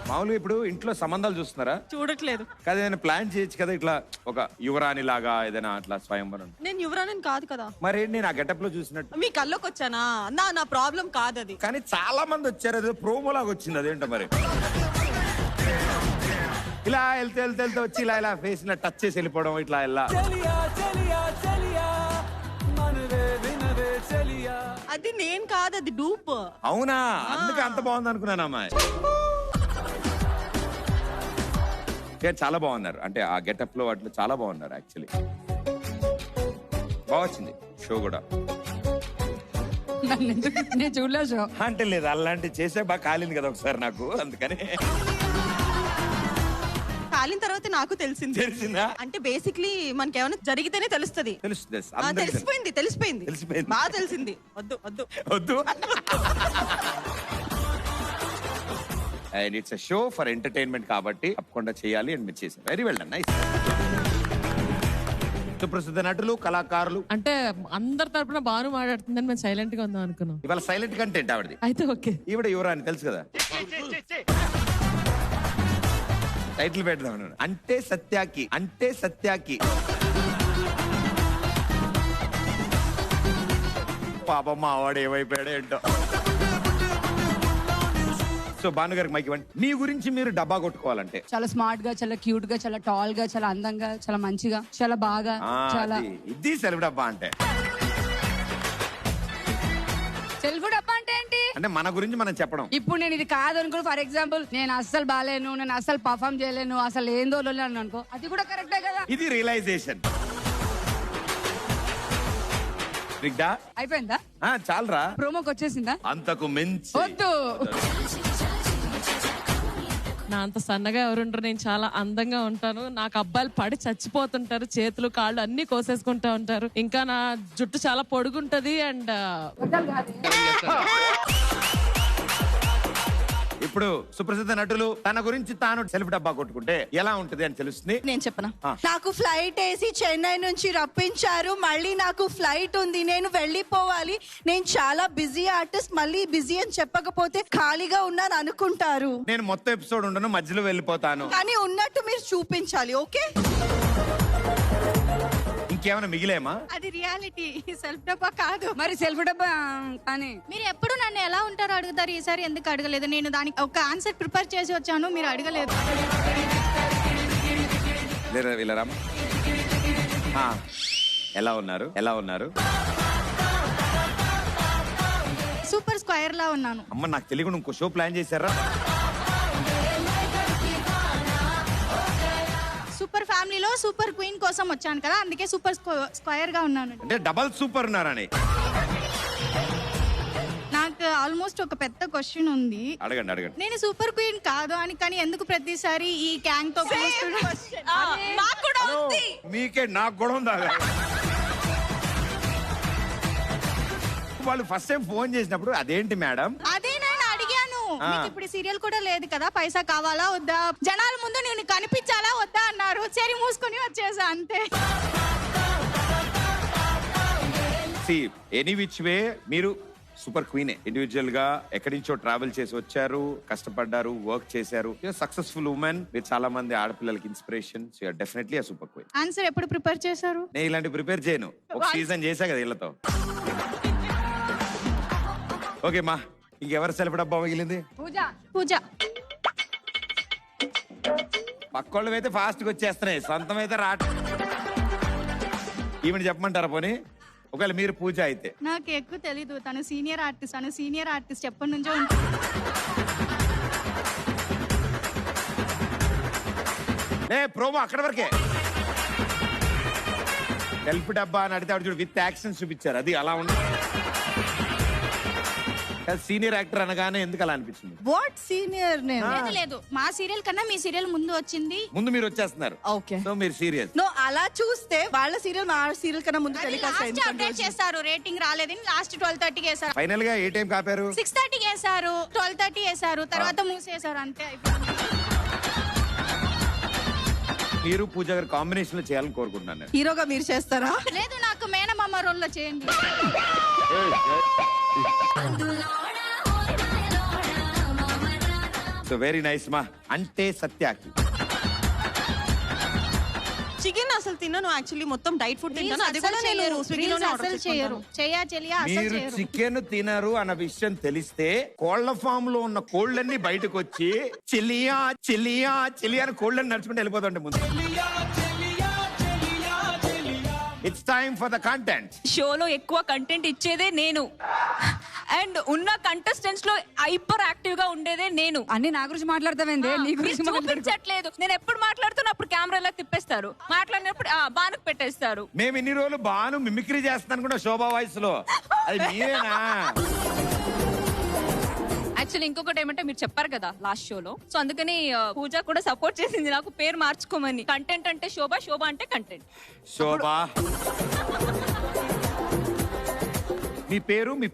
మామూలుగా ఇప్పుడు ఇంట్లో సంబంధాలు చూస్తున్నారా? చూడట్లేదు కదా, ఏదైనా ప్లాన్ చేయొచ్చు కదా, ఇట్లా ఒక యువరాణి లాగా ఏదైనా అట్లా స్వయంవరం. నేను యువరాణి కాదు కదా. మరి నేను ఆ గెటప్ లో చూసినట్టు మీ కల్లోకి వచ్చానా? నా ప్రాబ్లం కాదు అది. కానీ చాలా మంది వచ్చారు, అదే ప్రోమో లాగా వచ్చింది. అదేంటో మరి ఇలా వెళ్తే వచ్చి ఇలా ఫేస్ ఇలా టచ్ చేసి వెళ్ళిపోవడం, ఇట్లా ఇలా. అది నేను కాదు, అది డూప్. అవునా? అందుకే అంత బాగుంది అనుకున్నాను అమ్మాయి. చాలా బాగున్నారు, అంటే ఆ గెటప్ లో అట్లా చాలా బాగున్నారు. యాక్చువల్లీ బాగా వచ్చింది షో కూడా. నేను చూడలే షో. అంటే లేదు, అలాంటి చేసే బాగా కాలింది కదా ఒకసారి నాకు, అందుకని. కాలిన తర్వాత నాకు తెలిసిందా? అంటే బేసిక్లీ మనకి ఏమైనా జరిగితేనే తెలుస్తుంది. తెలిసిపోయింది బాగా తెలిసింది. వద్దు. And it's a show for entertainment కాబట్టి తప్పకుండా చేయాలి. అండ్ మీరు చేశారు, వెరీ వెల్ డన్, నైస్. సుప్రసిద్ధ నటులు, కళాకారులు. అంటే అందరి తరపున బాగా మాట్లాడుతుందని మేము సైలెంట్ గా ఉందాం అనుకున్నాం. ఇవాళ సైలెంట్ కంటెంట్ ఆవిడది. అయితే ఓకే. ఈవిడ యువరాని తెలుసు కదా. టైటిల్ పెడదాం. అంటే సత్యాకి పాపం మా వాడు ఏమైపోయాడు ఏంటో. సో భానుగారికి మైక్ ఇవ్వండి. మీ గురించి మీరు డబ్బా కొట్టుకోవాలంటే చాలా స్మార్ట్ గా, చాలా క్యూట్ గా, చాలా టాల్ గా, చాలా అందంగా, చాలా మంచిగా, చాలా బాగా, చాలా ఇది సెల్ఫ్ డబ్బా అంటే. సెల్ఫ్ డబ్బా అంటే ఏంటి? అంటే మన గురించి మనం చెప్పడం. ఇప్పుడు నేను ఇది కాదు అనుకో, ఫర్ ఎగ్జాంపుల్ నేను అస్సలు బాలేను, నేను అస్సలు పర్ఫామ్ చేయలేను, అసలు ఏందో అనుకో, అది కూడా కరెక్టే కదా. ఇది రియలైజేషన్. అయిపోయిందా? చాలరా, ప్రోమోకి వచ్చేసిందా? అంతకు మించి వద్దు. నా అంత సన్నగా ఎవరుంటారు, నేను చాలా అందంగా ఉంటాను. నాకు అబ్బాయిలు పడి చచ్చిపోతుంటారు, చేతులు కాళ్ళు అన్ని కోసేసుకుంటా ఉంటారు. ఇంకా నా జుట్టు చాలా పొడుగుంటది. అండ్ ఇప్పుడు సుప్రసిద్ధ నటులు తన గురించి తాను సెల్ఫ్ డబ్బా కొట్టుకుంటే ఎలా ఉంటది అని తెలుస్తుంది. నేను చెప్పనా? నాకు ఫ్లైట్ వేసి చెన్నై నుంచి రప్పించారు, మళ్ళీ నాకు ఫ్లైట్ ఉంది, నేను వెళ్ళిపోవాలి. నేను చాలా బిజీ ఆర్టిస్ట్, మళ్ళీ బిజీ అని చెప్పకపోతే ఖాళీగా ఉన్నాను అనుకుంటారు. నేను మొత్తం ఎపిసోడ్ ఉండను, మధ్యలో వెళ్ళిపోతాను. కానీ ఉన్నట్టు మీరు చూపించాలి. ఓకే, ఇంకేమైనా మిగిలేమా? అది రియాలిటీ, సెల్ఫ్ డబ్బా కాదు. మరి సెల్ఫ్ డబ్బా అని మీరు ఎప్పుడు నన్ను ఎలా ఉంటారో అడుగుతారు, ఈసారి ఎందుకు అడగలేదు? నేను దానికి ఒక ఆన్సర్ ప్రిపేర్ చేసి వచ్చాను, మీరు అడగలేదు. వీళ్ళరామా ఎలా ఉన్నారు? సూపర్ స్క్వేర్ లా ఉన్నాను. అమ్మ నాకు తెలియకుండా ఇంకో షో ప్లాన్ చేశారా? సూపర్ ఫ్యామిలీలో సూపర్ క్వీన్ కోసం వచ్చాను కదా, అందుకే సూపర్ స్క్వేర్ గా ఉన్నాను. అంటే డబల్ సూపర్ ఉన్నారని. నాకు ఆల్మోస్ట్ ఒక పెద్ద క్వశ్చన్ ఉంది, అడగండి. నేను సూపర్ క్వీన్ కాదు అని, కానీ ఎందుకు ప్రతిసారి ఈ గ్యాంగ్ తో మీకే నాకు కూడా ఉందా? వాళ్ళు ఫస్ట్ టైం ఫోన్ చేసినప్పుడు అదేంటి మేడం? అదే నేను అడిగాను. మీకు ఇప్పుడు సీరియల్ కూడా లేదు కదా, పైసా కావాలా వద్దా, జనాల ముందు నేను కనిపించాలా వద్దా అన్నారు. సరే మూసుకొని వచ్చేసా అంతే. ఎనీ విచ్ వే మీరు సూపర్ క్వీనే. ఇండివిజువల్ గా ఎక్కడి నుంచో ట్రావెల్ చేసి వచ్చారు, కష్టపడ్డారు, వర్క్ చేశారు. Successful women. మీరు చాలా మంది ఆడపిల్లలకి inspiration. So you are definitely a super queen. Answer ఎప్పుడు ప్రిపేర్ చేశారు? నేను ఇలాంటి ప్రిపేర్ చేయను, ఒక సీజన్ చేశా కదా వీళ్ళతో. ఓకే మా, ఇంకెవరు సెల్ఫ్ డబ్బా మిగిలింది? పూజ. పక్కోళ్ళు అయితే ఫాస్ట్ గా వచ్చేస్తున్నాయి, సొంతం అయితే రాట. ఈవెన్ చెప్పమంటారా పోనీ? ఒకవేళ మీరు పూజ అయితే? నాకు ఎక్కువ తెలీదు, తను సీనియర్ ఆర్టిస్ట్ ఎప్పటి నుంచో. ప్రోమో అక్కడ వరకే. సెల్ఫ్ డబ్బా అని అడితే చూడు విత్ యాక్షన్ చూపించారు, అది అలా ఉంది. సీనియర్ యాక్టర్ అనగానే ఎందుకు అలా అనిపించింది? What senior? లేదు, మా సీరియల్ కన్నా మీ సీరియల్ ముందు వచ్చింది. ముందు మీరు వచ్చేస్తున్నారు. ఓకే, సో మీరు సీరియస్. నో, అలా చూస్తే వాళ్ళ సీరియల్ మా సీరియల్ కన్నా ముందు అప్డేట్ చేస్తారు. రేటింగ్ రాలేదని లాస్ట్ 12:30కి వేసారు. ఫైనల్ గా ఏ టైం కాపారు? 6:30కి వేసారు, 12:30 వేసారు, తర్వాత మూసేసారు, అంతే. మీరు పూజ గారు కాంబినేషన్ లో చేయాలని కోరుకుంటున్నాను. హీరోగా మీరు చేస్తారా? లేదు, నాకు మేనమామ రోల్ లో చేయండి. సో వెరీ నైస్ మా. అంటే సత్యాకి చికెన్ అసలు తిన్నాను, యాక్చువల్లీ మొత్తం డైట్ ఫుడ్ తింటాను. అది కూడా నేను స్విగ్గీలోనే ఆర్డర్ చేసుకుంటాను. మీరు చికెన్ తినరు అన్న విషయం తెలిస్తే కోళ్ల ఫామ్ లో ఉన్న కోళ్ళన్నీ బయటకు వచ్చి చిలియా చిలియా చిలియా అని కోళ్ళని నడుచుకుంటూ వెళ్ళిపోతుంటే ముందు. It's time for the content. షోలో ఎక్కువ కంటెంట్ ఇచ్చేదే నేను, అండ్ ఉన్న కంటెస్టెంట్స్ లో హైపర్ యాక్టివ్ గా ఉండేదే నేను. అన్ని నా గురించి మాట్లాడతావేందే? నీ గురించి చూపించట్లేదు. నేను ఎప్పుడు మాట్లాడుతున్నా అప్పుడు కెమెరాలో తిప్పేస్తారు, మాట్లాడినప్పుడు బానుకు పెట్టేస్తారు. మేము ఇన్ని రోజులు బాను మిమిక్రీ చేస్తాను కూడా శోభా వాయిస్ లో, అది మీరేనా? యాక్చువల్లీ ఇంకొకటి ఏమంటే మీరు చెప్పారు కదా లాస్ట్ షోలో, సో అందుకని పూజ కూడా సపోర్ట్ చేసింది నాకు పేరు మార్చుకోమని. కంటెంట్ అంటే శోభ, శోభ అంటే కంటెంట్. శోభా మీ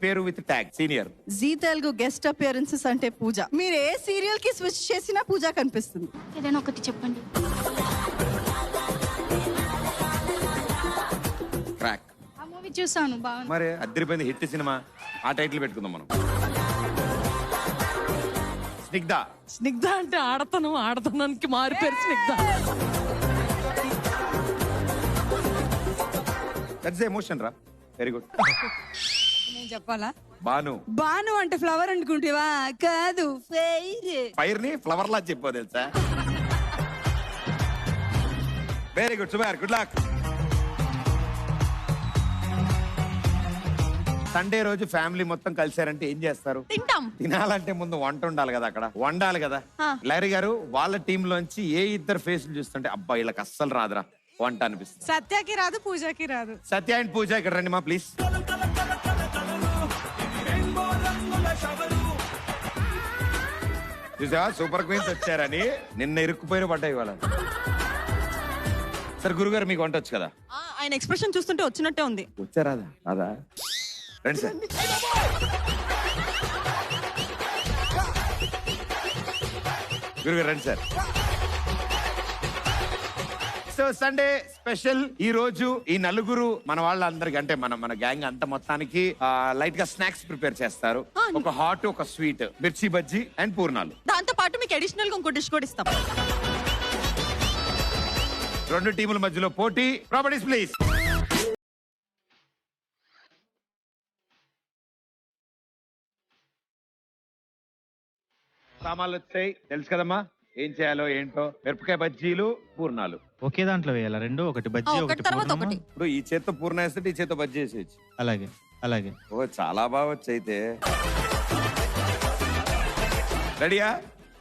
పేరు with tag senior. Zee Telugu guest appearances అంటే పూజ. మీరు ఏ సీరియల్ కి స్విచ్ చేసినా పూజ కనిపిస్తుంది. ఏదైనా ఒకటి చెప్పండి. ట్రాక్ ఆ మూవీ చూసాను, బాగుంది. మరి అద్దరిపోయింది, హిట్ సినిమా. ఆ టైటిల్ పెట్టుకుందాం మనం. స్నిగ్ధ అంటే ఆడతనానికి మారి పేరు స్నిగ్ధ. దట్స్ ఎమోషన్ రా. Very good. నేను చెప్పాలా? బాను అంటే ఫ్లవర్ అనుకుంటేవా? కాదు, ఫైర్ ని ఫ్లవర్ లా చెప్పు తెలుసా. వెరీ గుడ్ సుమార్, గుడ్ లక్. సండే రోజు ఫ్యామిలీ మొత్తం కలిసారంటే ఏం చేస్తారు? తింటాం. తినాలంటే ముందు వంట ఉండాలి కదా, అక్కడ వండాలి కదా. లహరి గారు వాళ్ళ టీమ్ లోంచి ఏ ఇద్దరు ఫేస్లు చూస్తుంటే అబ్బా వీళ్ళకి అస్సలు రాదురా వంట అనిపిస్తుంది? సత్యకి రాదు, పూజకి రాదు. సత్య అండ్ పూజ ఇక్కడ రండి మా ప్లీజ్. చూసావా సూపర్ క్వీన్స్ వచ్చారని? నిన్న ఇరుక్కుపోయిన పడ్డాయి వాళ్ళ. సరే గురుగారు మీకు వంట వచ్చు కదా? ఆయన ఎక్స్ప్రెషన్ చూస్తుంటే వచ్చినట్టే ఉంది. వచ్చారాదా? రాదా? రండి సార్. గురుగారు రండి సార్. సో సండే స్పెషల్ ఈ రోజు ఈ నలుగురు మన వాళ్ళందరికి, అంటే మన గ్యాంగ్ అంత మొత్తానికి లైట్ గా స్నాక్స్ ప్రిపేర్ చేస్తారు. ఒక హాట్, ఒక స్వీట్, మిర్చి బజ్జీ అండ్ పూర్ణాలు. దాంతో పాటు మీకు అడిషనల్ గా ఇంకో డిష్ కూడా ఇస్తాం. రెండు టీముల మధ్యలో పోటీ. Properties please. సామాన్లు వచ్చాయి తెలుసు కదమ్మా ఏం చేయాలో ఏంటో. మిరపకాయ బజ్జీలు, పూర్ణాలు ఒకే దాంట్లో వేయాలా? రెండు, ఒకటి బజ్జీ, ఒకటి పూర్ణమా? ఇప్పుడు ఈ చేత్తో పూర్ణ వేస్తే ఈ చేత్తో బజ్జీ వేసేయచ్చు. అలాగే అలాగే. ఓ చాలా బాగా వచ్చైతే. రెడీయా?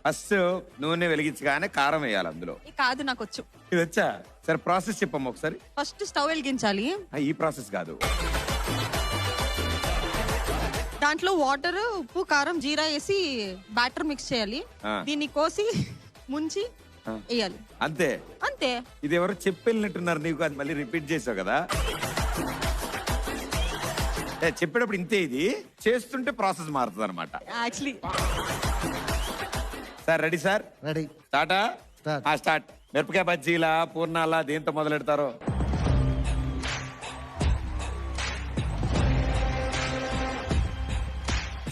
ఫస్ట్ నూనె వెలిగించగానే కారం వేయాలి అందులో. కాదు నాకు వచ్చు. ఇది వచ్చా? సరే ప్రాసెస్ చెప్పమ్మా ఒకసారి. ఫస్ట్ స్టవ్ వెలిగించాలి. ఈ ప్రాసెస్ కాదు. దాంట్లో వాటర్, ఉప్పు, కారం, జీరా వేసి బ్యాటర్ మిక్స్ చేయాలి. దీన్ని కోసి ముంచి వేయాలి. అంతే అంతే. ఇది ఎవరు చెప్పెళ్ళినట్టున్నారు నీకు, అది మళ్ళీ రిపీట్ చేసావు కదా. చెప్పేటప్పుడు ఇంతే, ఇది చేస్తుంటే ప్రాసెస్ మారుతుంది అనమాట. Actually sir ready sir? Ready. స్టార్టా? స్టార్ట్. మిరపకాయ బజ్జీలా, పూర్ణాలా, దేంతో మొదలెడతారో?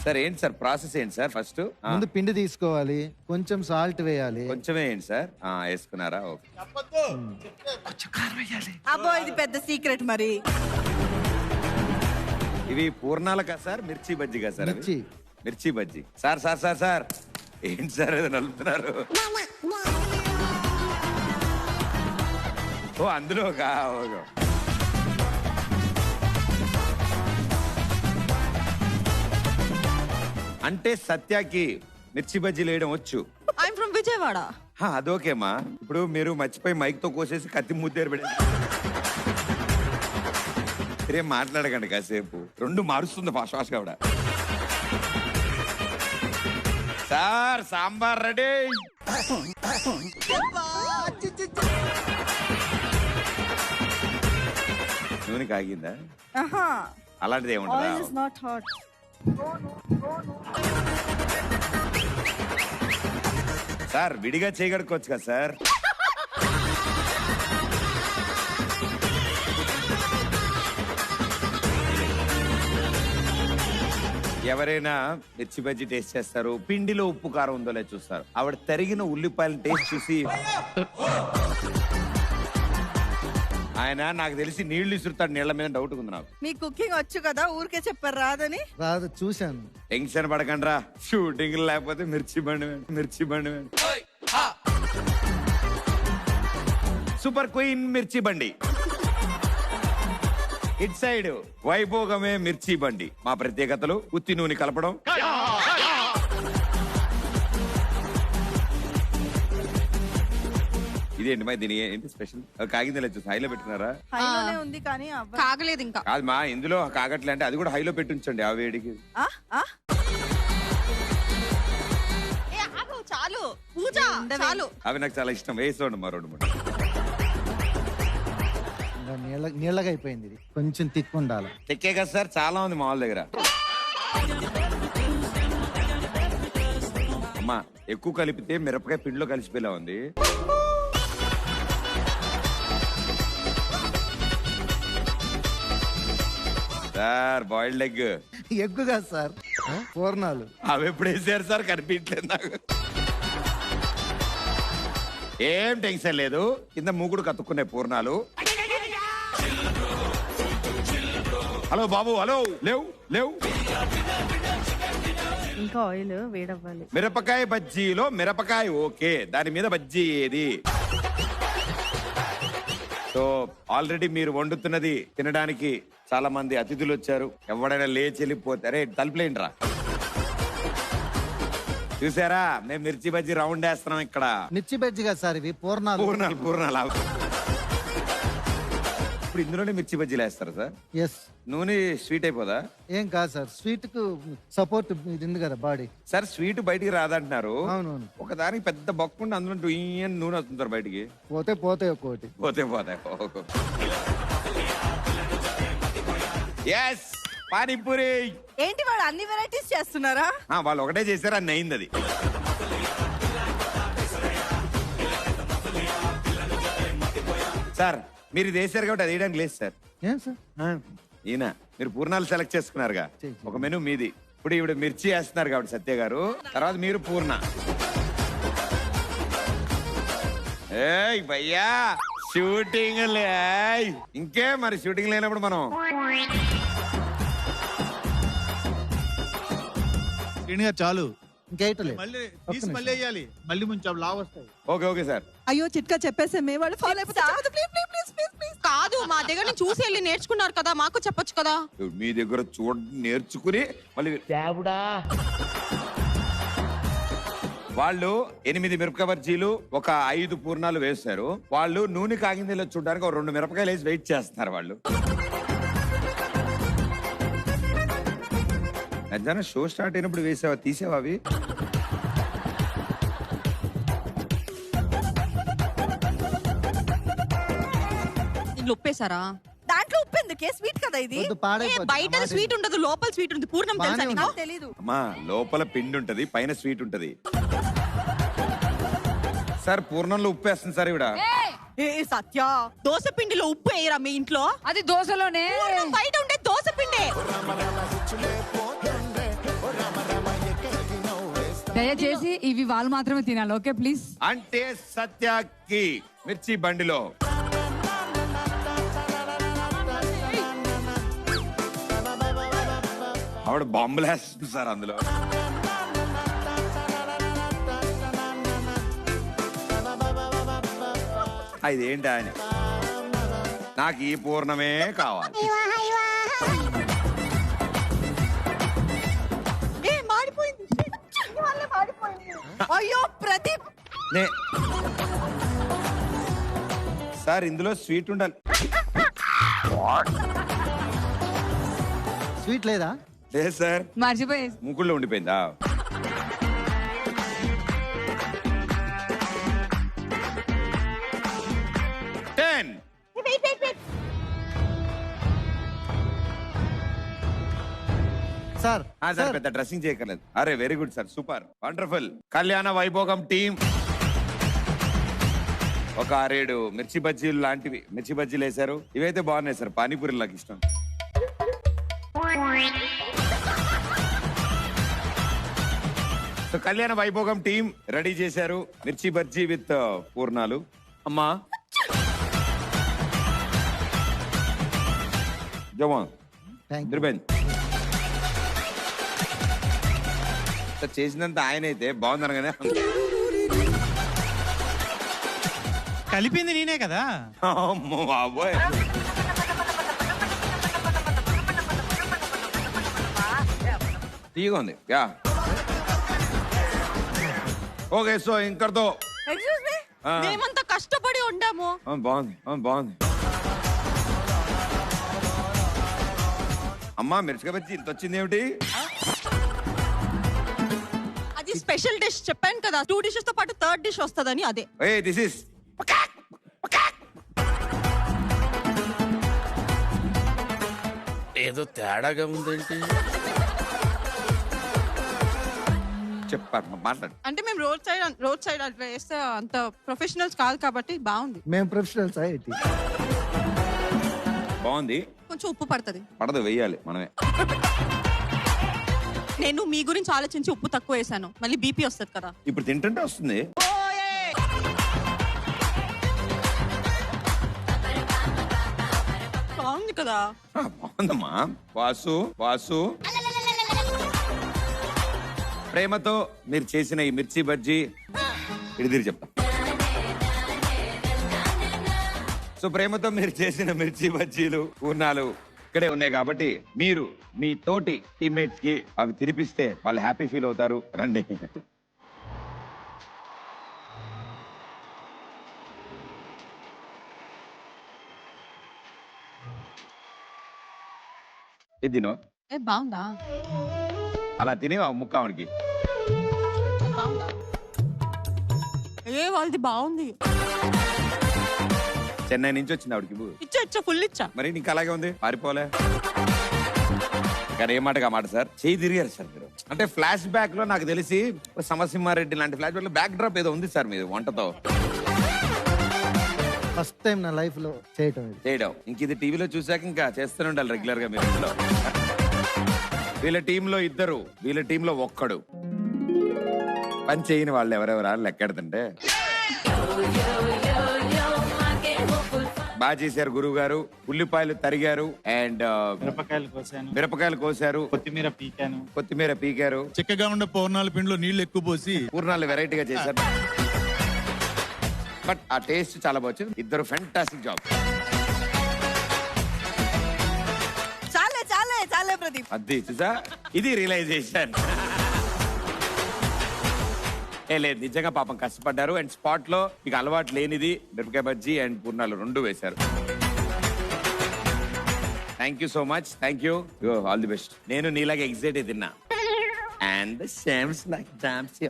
సార్ ఏంటి సార్ ప్రాసెస్ ఏంటి సార్? ఫస్ట్ ముందు పిండి తీసుకోవాలి, కొంచెం సాల్ట్ వేయాలి. కొంచెం వేయండి సార్. వేసుకున్నారా? ఓకే. అబ్బో ఇది పెద్ద సీక్రెట్ మరి. ఇవి పూర్ణాలకా సార్, మిర్చి బజ్జీగా సార్? మిర్చి. మిర్చి bajji. Sir sir sir sir ఏంటి సార్ ఏదో నలుపుతున్నారు? ఓ అందులో అంటే సత్యాకి మిర్చి బజ్జీలు వేయడం వచ్చు. I'm from Vijayawada. అదోకేమా. ఇప్పుడు మీరు మర్చిపోయి మైక్ తో కోసేసి కత్తి ముద్దేరు పెట్టి మీరేం మాట్లాడకండి కాసేపు. రెండు మారుస్తుంది ఫాస్ట్ ఫాస్ట్ కూడా. Sir sambar ready. నూనె కాగిందా? అలాంటిది ఏముంటుందా? సార్ విడిగా చేయగడుకోవచ్చు కదా సార్. ఎవరైనా మిర్చి బజ్జీ టేస్ట్ చేస్తారు, పిండిలో ఉప్పు కారం ఉందో లేదో చూస్తారు. ఆవిడ తరిగిన ఉల్లిపాయలను టేస్ట్ చూసి ఆయన నాకు తెలిసి నీళ్లు ఇసురుతాడు నీళ్ల మీద డౌట్ ఉంది నాకు. మీ కుకింగ్ వచ్చు కదా, ఊరికే చెప్పారు రాదని. రాదు, చూశాను. టెన్షన్ పడకండి రా, షూటింగ్ లేకపోతే మిర్చి బండి మిర్చి బండి. సూపర్ క్వీన్ మిర్చి బండి. ఇట్ సైడ్ వైభోగమే మిర్చి బండి. మా ప్రత్యేకతలు ఉత్తి నూనె కలపడం, ఇదేంటి మా దీని ఏంటి స్పెషల్? కాగిందా లేదు, హైలో పెట్టుకున్నారా? హైలోనే ఉంది కానీ కాగలేదు ఇంకా. కాదు మా ఇందులో కాగట్లే అంటే అది కూడా హైలో పెట్టించండి ఆ వేడికి. చాలు పూజ చాలు. అవి నాకు చాలా ఇష్టం. వేసుకోండి మా రెండు మూడు. నీళ్ళగా అయిపోయింది, ఇది కొంచెం తిక్కు ఉండాలి. తిక్కే కదా సార్, చాలా ఉంది మా వాళ్ళ దగ్గర. అమ్మా ఎక్కువ కలిపితే మిరపకాయ పిండిలో కలిసిపోయేలా ఉంది. Sir boiled egg. ఎగ్గు కాదు సార్, పూర్ణాలు. అవి ఎప్పుడు వేసారు సార్? కనిపించలేదు నాకు. ఏం టెన్షన్ లేదు, కింద మూగుడు కతుక్కునే పూర్ణాలు. హలో బాబు, హలో. లేవు లేవు. ఇంకా ఆయిల్ వేడవ్వాలి. మిరపకాయ బజ్జీలో మిరపకాయ ఓకే, దాని మీద బజ్జీ ఏది? సో ఆల్రెడీ మీరు వండుతున్నది తినడానికి చాలా మంది అతిథులు వచ్చారు. ఎవడైనా లేచి వెళ్ళిపోతే అరే తలుపులేంట్రా. చూసారా మేము మిర్చి బజ్జీ రౌండ్ వేస్తున్నాం ఇక్కడ. మిర్చి బజ్జీ కాదు సార్, ఇవి పూర్ణాలు. పూర్ణాలు పూర్ణాలు. ఇప్పుడు ఇందులోనే మిర్చి బజ్జీలు వేస్తారు సార్? ఎస్. నూనె స్వీట్ అయిపోదా? ఏం కాదు సార్, స్వీట్ కు సపోర్ట్ ఇది ఉంది కదా బాడీ. సార్ స్వీట్ బయటికి రాదంటున్నారు. అవునవును. ఒకదానికి పెద్ద బొక్కుండా అందులో నూనె వస్తుంది సార్ బయటికి. పోతే పోతాయి ఒక్కోటి. పోతే ఎస్ పానీపూరి. ఏంటి వాళ్ళు అన్ని వెరైటీస్ చేస్తున్నారా? వాళ్ళు ఒకటే చేశారు, అన్ని అయింది అది. సార్ మీరు ఇది వేసారు కాబట్టి అది వేయడానికి లేదు సార్. ఏం సార్? ఈయన మీరు పూర్ణాలు సెలెక్ట్ చేసుకున్నారుగా, ఒక మెనూ మీది. ఇప్పుడు ఈవిడ మిర్చి వేస్తున్నారు కాబట్టి సత్య గారు, తర్వాత మీరు పూర్ణ. ఏయ్ భయ్యా షూటింగ్ ఇంకే మరి షూటింగ్ లేనప్పుడు మనం చాలు ఇంకేయటలేదు. మళ్ళీ తీసి మళ్ళీ వేయాలి, మళ్ళీ ముంచాం లావ్ వస్తాయి. Okay okay sir. అయ్యో చిట్కా చెప్పేసే మే వాళ్ళు ఫాలో అయిపోతారు. ప్లీజ్ కాదు మా దగ్గర నుంచి చూసి వెళ్ళి నేర్చుకున్నారు కదా, మాకు చెప్పొచ్చు కదా. మీ దగ్గర నేర్చుకుని మళ్ళీ వాళ్ళు 8 మిరపకాయ బజ్జీలు, ఒక 5 పూర్ణాలు వేస్తారు. వాళ్ళు నూనె కాగిందిలో చూడడానికి ఒక 2 మిరపకాయలు వేసి వెయిట్ చేస్తున్నారు వాళ్ళు. మధ్యాహ్నం షో స్టార్ట్ అయినప్పుడు వేసావా, తీసావా అవి? ఇంట్లో ఉప్పేసారా? దాంట్లో ఉప్పు ఎందుకే? స్వీట్ కదా ఇది. బయట స్వీట్ ఉండదు, లోపల స్వీట్ ఉంది. పూర్ణం తెలుసా నీకు? తెలీదు. అమ్మా లోపల పిండి ఉంటది, పైన స్వీట్ ఉంటది. సార్ పూర్ణంలో ఉప్పు వేస్తుంది సార్ ఇవిడ. ఏ సత్య, దోశ పిండిలో ఉప్పు వేయరా మీ ఇంట్లో? అది దోశలోనే. బయట ఉండే దోశ పిండే. దయచేసి ఇవి వాళ్ళు మాత్రమే తినాలి, ఓకే ప్లీజ్. అంటే సత్యకి మిర్చి బండిలో ఆవిడ బాంబులు వేస్తుంది సార్ అందులో. ఇదేంటి ఆయన, నాకు ఈ పూర్ణమే కావాలి. అయ్యో ప్రదీప్, సార్ ఇందులో స్వీట్ ఉండాలి. స్వీట్ లేదా? లేదు సార్, మర్చిపోయి ముక్కుల్లో ఉండిపోయిందా? సార్ సార్ పెద్ద డ్రెస్సింగ్ చేయక్కర్లేదు. అరే very good sir, super, wonderful. కళ్యాణ వైభోగం టీం ఒక 6-7 మిర్చి బజ్జీలు లాంటివి మిర్చి బజ్జీలు వేశారు. ఇవైతే బాగున్నాయి సార్, పానీపూరి నాకు ఇష్టం. సో కళ్యాణ వైభోగం టీం రెడీ చేశారు మిర్చి బజ్జీ విత్ పూర్ణాలు. అమ్మా జవాన్ చేసినంత ఆయన అయితే బాగుందనగానే కలిపింది నేనే కదా. అమ్మో బాబోయ్. తీయగా ఉంది. యా ఓకే, సో ఇంకతో ఎక్స్క్యూజ్ మీ, మేమంతా కష్టపడి ఉండాము. బాగుంది బాగుంది. అమ్మా మిర్చికాయ బజ్జీ ఇంత వచ్చింది ఏమిటి? అది స్పెషల్ డిష్ చెప్పాను కదా, 2 dishes తో పాటు 3rd dish వస్తదని. అదే దిస్ ఇస్ ఏదో తేడాగా ఉందేంటి? చెప్పారు మాట్లాడు. అంటే మేము రోడ్ సైడ్ అట్లా వేస్తే అంత ప్రొఫెషనల్స్ కాదు కాబట్టి బాగుంది. మేము ప్రొఫెషనల్స్ అయితే బాగుంది. కొంచెం ఉప్పు పడుతుంది. పడదు, వెయ్యాలి మనమే. నేను మీ గురించి ఆలోచించి ఉప్పు తక్కువ వేసాను, మళ్ళీ బీపీ వస్తుంది కదా. ఇప్పుడు తింటుంటే వస్తుంది. బాగుంది కదా. బాగుందమ్మా. వాసు ప్రేమతో మీరు చేసిన ఈ మిర్చి బజ్జీ ఇది చెప్తా. సో ప్రేమతో మీరు చేసిన మిర్చి బజ్జీలు పూర్ణాలు ఇక్కడే ఉన్నాయి కాబట్టి మీరు మీ తోటి టీమ్మేట్స్ కి అవి తినిపిస్తే వాళ్ళు హ్యాపీ ఫీల్ అవుతారు. రండి. ఇది తిను. బాగుందా? అలా తిని ముక్క ఆవిడకి. వాళ్ళది బాగుంది. చెన్నై నుంచి వచ్చింది ఆవిడకి. ఇచ్చా ఫుల్ ఇచ్చా. మరి నీకు అలాగే ఉంది, పారిపోలే. కానీ ఏ మాటగా మాట సార్, చేయి తిరిగారు సార్ మీరు. అంటే ఫ్లాష్ బ్యాక్ లో నాకు తెలిసి సమరసింహారెడ్డి లాంటి ఫ్లాష్ బ్యాక్ లో బ్యాక్ డ్రాప్ ఏదో ఉంది సార్ మీరు వంటతో. ఫస్ట్ టైం నా లైఫ్ లో చేయడం. ఇంక ఇది టీవీలో చూసాక ఇంకా చేస్తూనే ఉండాలి రెగ్యులర్ గా మీరు. వీళ్ళ టీంలో 2, వీళ్ళ టీంలో 1 పని చేయని వాళ్ళు ఎవరెవరా లెక్కెడుతుంటే. బాగా బాగా చేశారు గురువు గారు. ఉల్లిపాయలు తరిగారు అండ్ మిరపకాయలు కోసారు, కొత్తిమీర పీకారు, చిక్కగా ఉన్న పూర్ణాల పిండిలో నీళ్లు ఎక్కువ పోసి పూర్ణాలు వెరైటీగా చేశారు. బట్ ఆ టేస్ట్ చాలా బాగుంది. ఇద్దరు ఫెంటాస్టిక్ జాబ్. చాలే చాలే చాలే ప్రదీప్. అది చూసా, ఇది రియలైజేషన్. లేదు నిజంగా పాపం కష్టపడ్డారు. అండ్ స్పాట్ లో మీకు అలవాటు లేనిది మిరపకాయ బజ్జీ అండ్ పూర్ణాలు 2 వేశారు. Thank you so much. Thank you. All the best. నేను నీలాగా ఎగ్జైట్ తిన్నా. అండ్ సేమ్స్ లైక్ డామ్స్.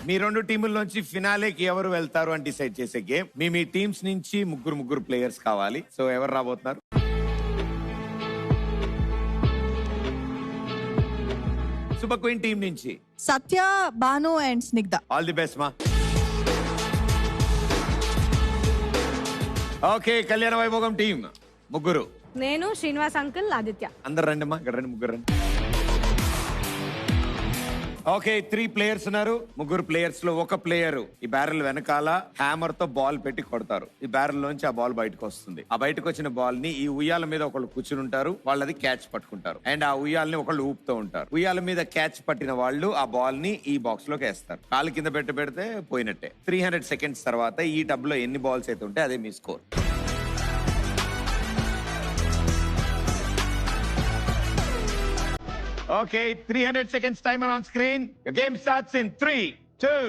మీ 2 టీముల నుంచి ఫినాలేకి ఎవరు వెళ్తారు అని డిసైడ్ చేసే గేమ్. మీ టీమ్స్ నుంచి ముగ్గురు ప్లేయర్స్ కావాలి. సో ఎవరు రాబోతున్నారు? సూపర్ క్వీన్ టీం నుంచి Satya, Bhanu and Snigdha. All the best మా. ఓకే, కళ్యాణ వైభోగం టీం ముగ్గురు. నేను, శ్రీనివాస్ అంకుల్, ఆదిత్య. అందరు రండి అమ్మా, ఇక్కడ రండి, ముగ్గురు రండి. ఓకే, 3 ప్లేయర్స్ ఉన్నారు. ముగ్గురు ప్లేయర్స్ లో ఒక ప్లేయర్ ఈ బ్యారెల్ వెనకాల హ్యామర్ తో బాల్ పెట్టి కొడతారు. ఈ బ్యారెల్ నుంచి ఆ బాల్ బయటకు వస్తుంది. ఆ బయటకు వచ్చిన బాల్ ని ఈ ఉయ్యాల మీద ఒకళ్ళు కూర్చుని ఉంటారు, వాళ్ళది క్యాచ్ పట్టుకుంటారు. అండ్ ఆ ఉయ్యాలని ఒకళ్ళు ఊపుతూ ఉంటారు. ఉయ్యాల మీద క్యాచ్ పట్టిన వాళ్ళు ఆ బాల్ ని ఈ బాక్స్ లోకి వేస్తారు. కాలు కింద పెడితే పోయినట్టే. 300 సెకండ్స్ తర్వాత ఈ టబ్ లో ఎన్ని బాల్స్ అయితే ఉంటే అదే మీ score. Okay, 300 seconds timer on screen. Your game starts in 3, 2,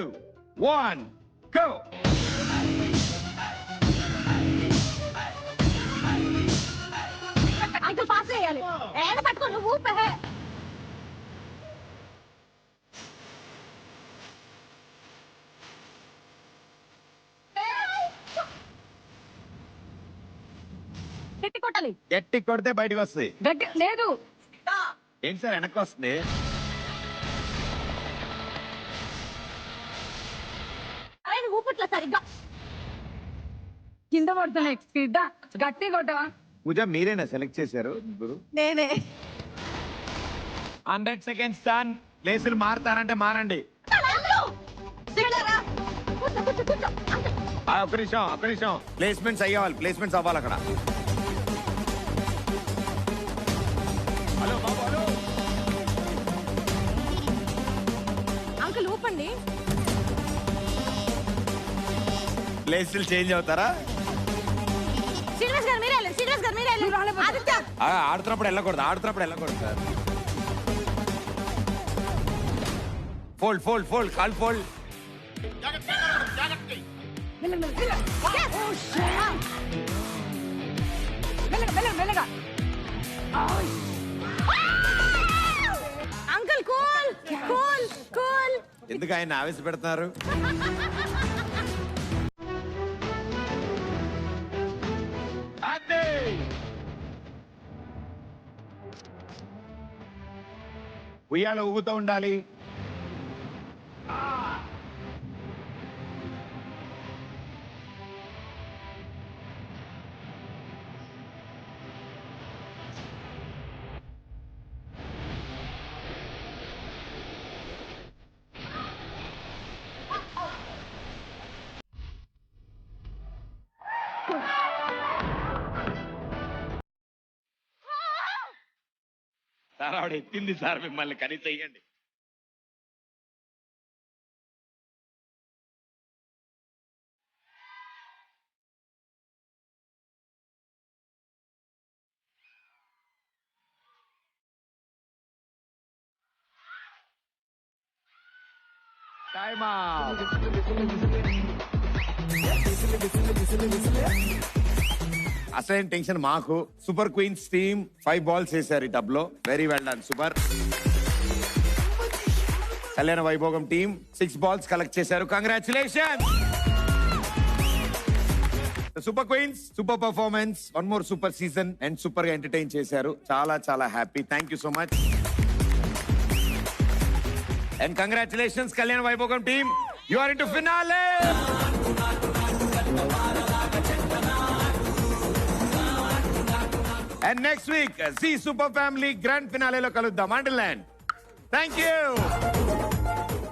1, go! Uncle, pass చేయాలి. ఏడ పట్టుకో నువ్వు ఊపే. గట్టి కొట్టాలి. గట్టి కొడితే బయటకు వస్తాయి. గట్టి లేదు. ఏంటి సార్ వెనక్కి వస్తుంది? ఆయన ఊపట్ల సరిగ్గా కింద పడుతున్నాయి. గట్టి కొట్టవా? పూజ మీరేనా సెలెక్ట్ చేశారు? నేనే. 100 seconds done. ప్లేసులు మారుతారంటే మారండి. ఒక్క నిమిషం. ప్లేస్మెంట్స్ అయ్యేవాళ్ళు, ప్లేస్మెంట్స్ అవ్వాలి అక్కడ. హలో బాబు, హలో. అంకుల్ ఊపండి. ప్లేసులు చేంజ్ అవుతారా? శ్రీనివాస్ గారు మీరే వెళ్ళండి. శ్రీనివాస్ గారు మీరే వెళ్ళండి. ఆదిత్య ఆడుతున్నప్పుడు వెళ్ళకూడదు. Fold call fold. మెల్లగా. Uncle cool. ఎందుకు ఆయన ఆవేశ పెడతారు? ఉయ్యాల ఊగుతూ ఉండాలి. సార్ ఆవిడ ఎత్తింది సార్, మిమ్మల్ని కనీసం చెయ్యండి. Time out. అసలైన టెన్షన్ మాకు. సూపర్ క్వీన్స్ టీమ్ 5 balls వేశారు ఈ టబ్ లో. Very well done, super. Kalyana Vaibhogam team 6 balls collect చేశారు. Congratulation super queens. Super performance, 1 more super season and super గా ఎంటర్టైన్ చేశారు. చాలా happy. Thank you so much and congratulations Kalyana Vaibhogam team. You are into finale. And next week, Z Super Family Grand Finale lo kaluddam. Until then, thank you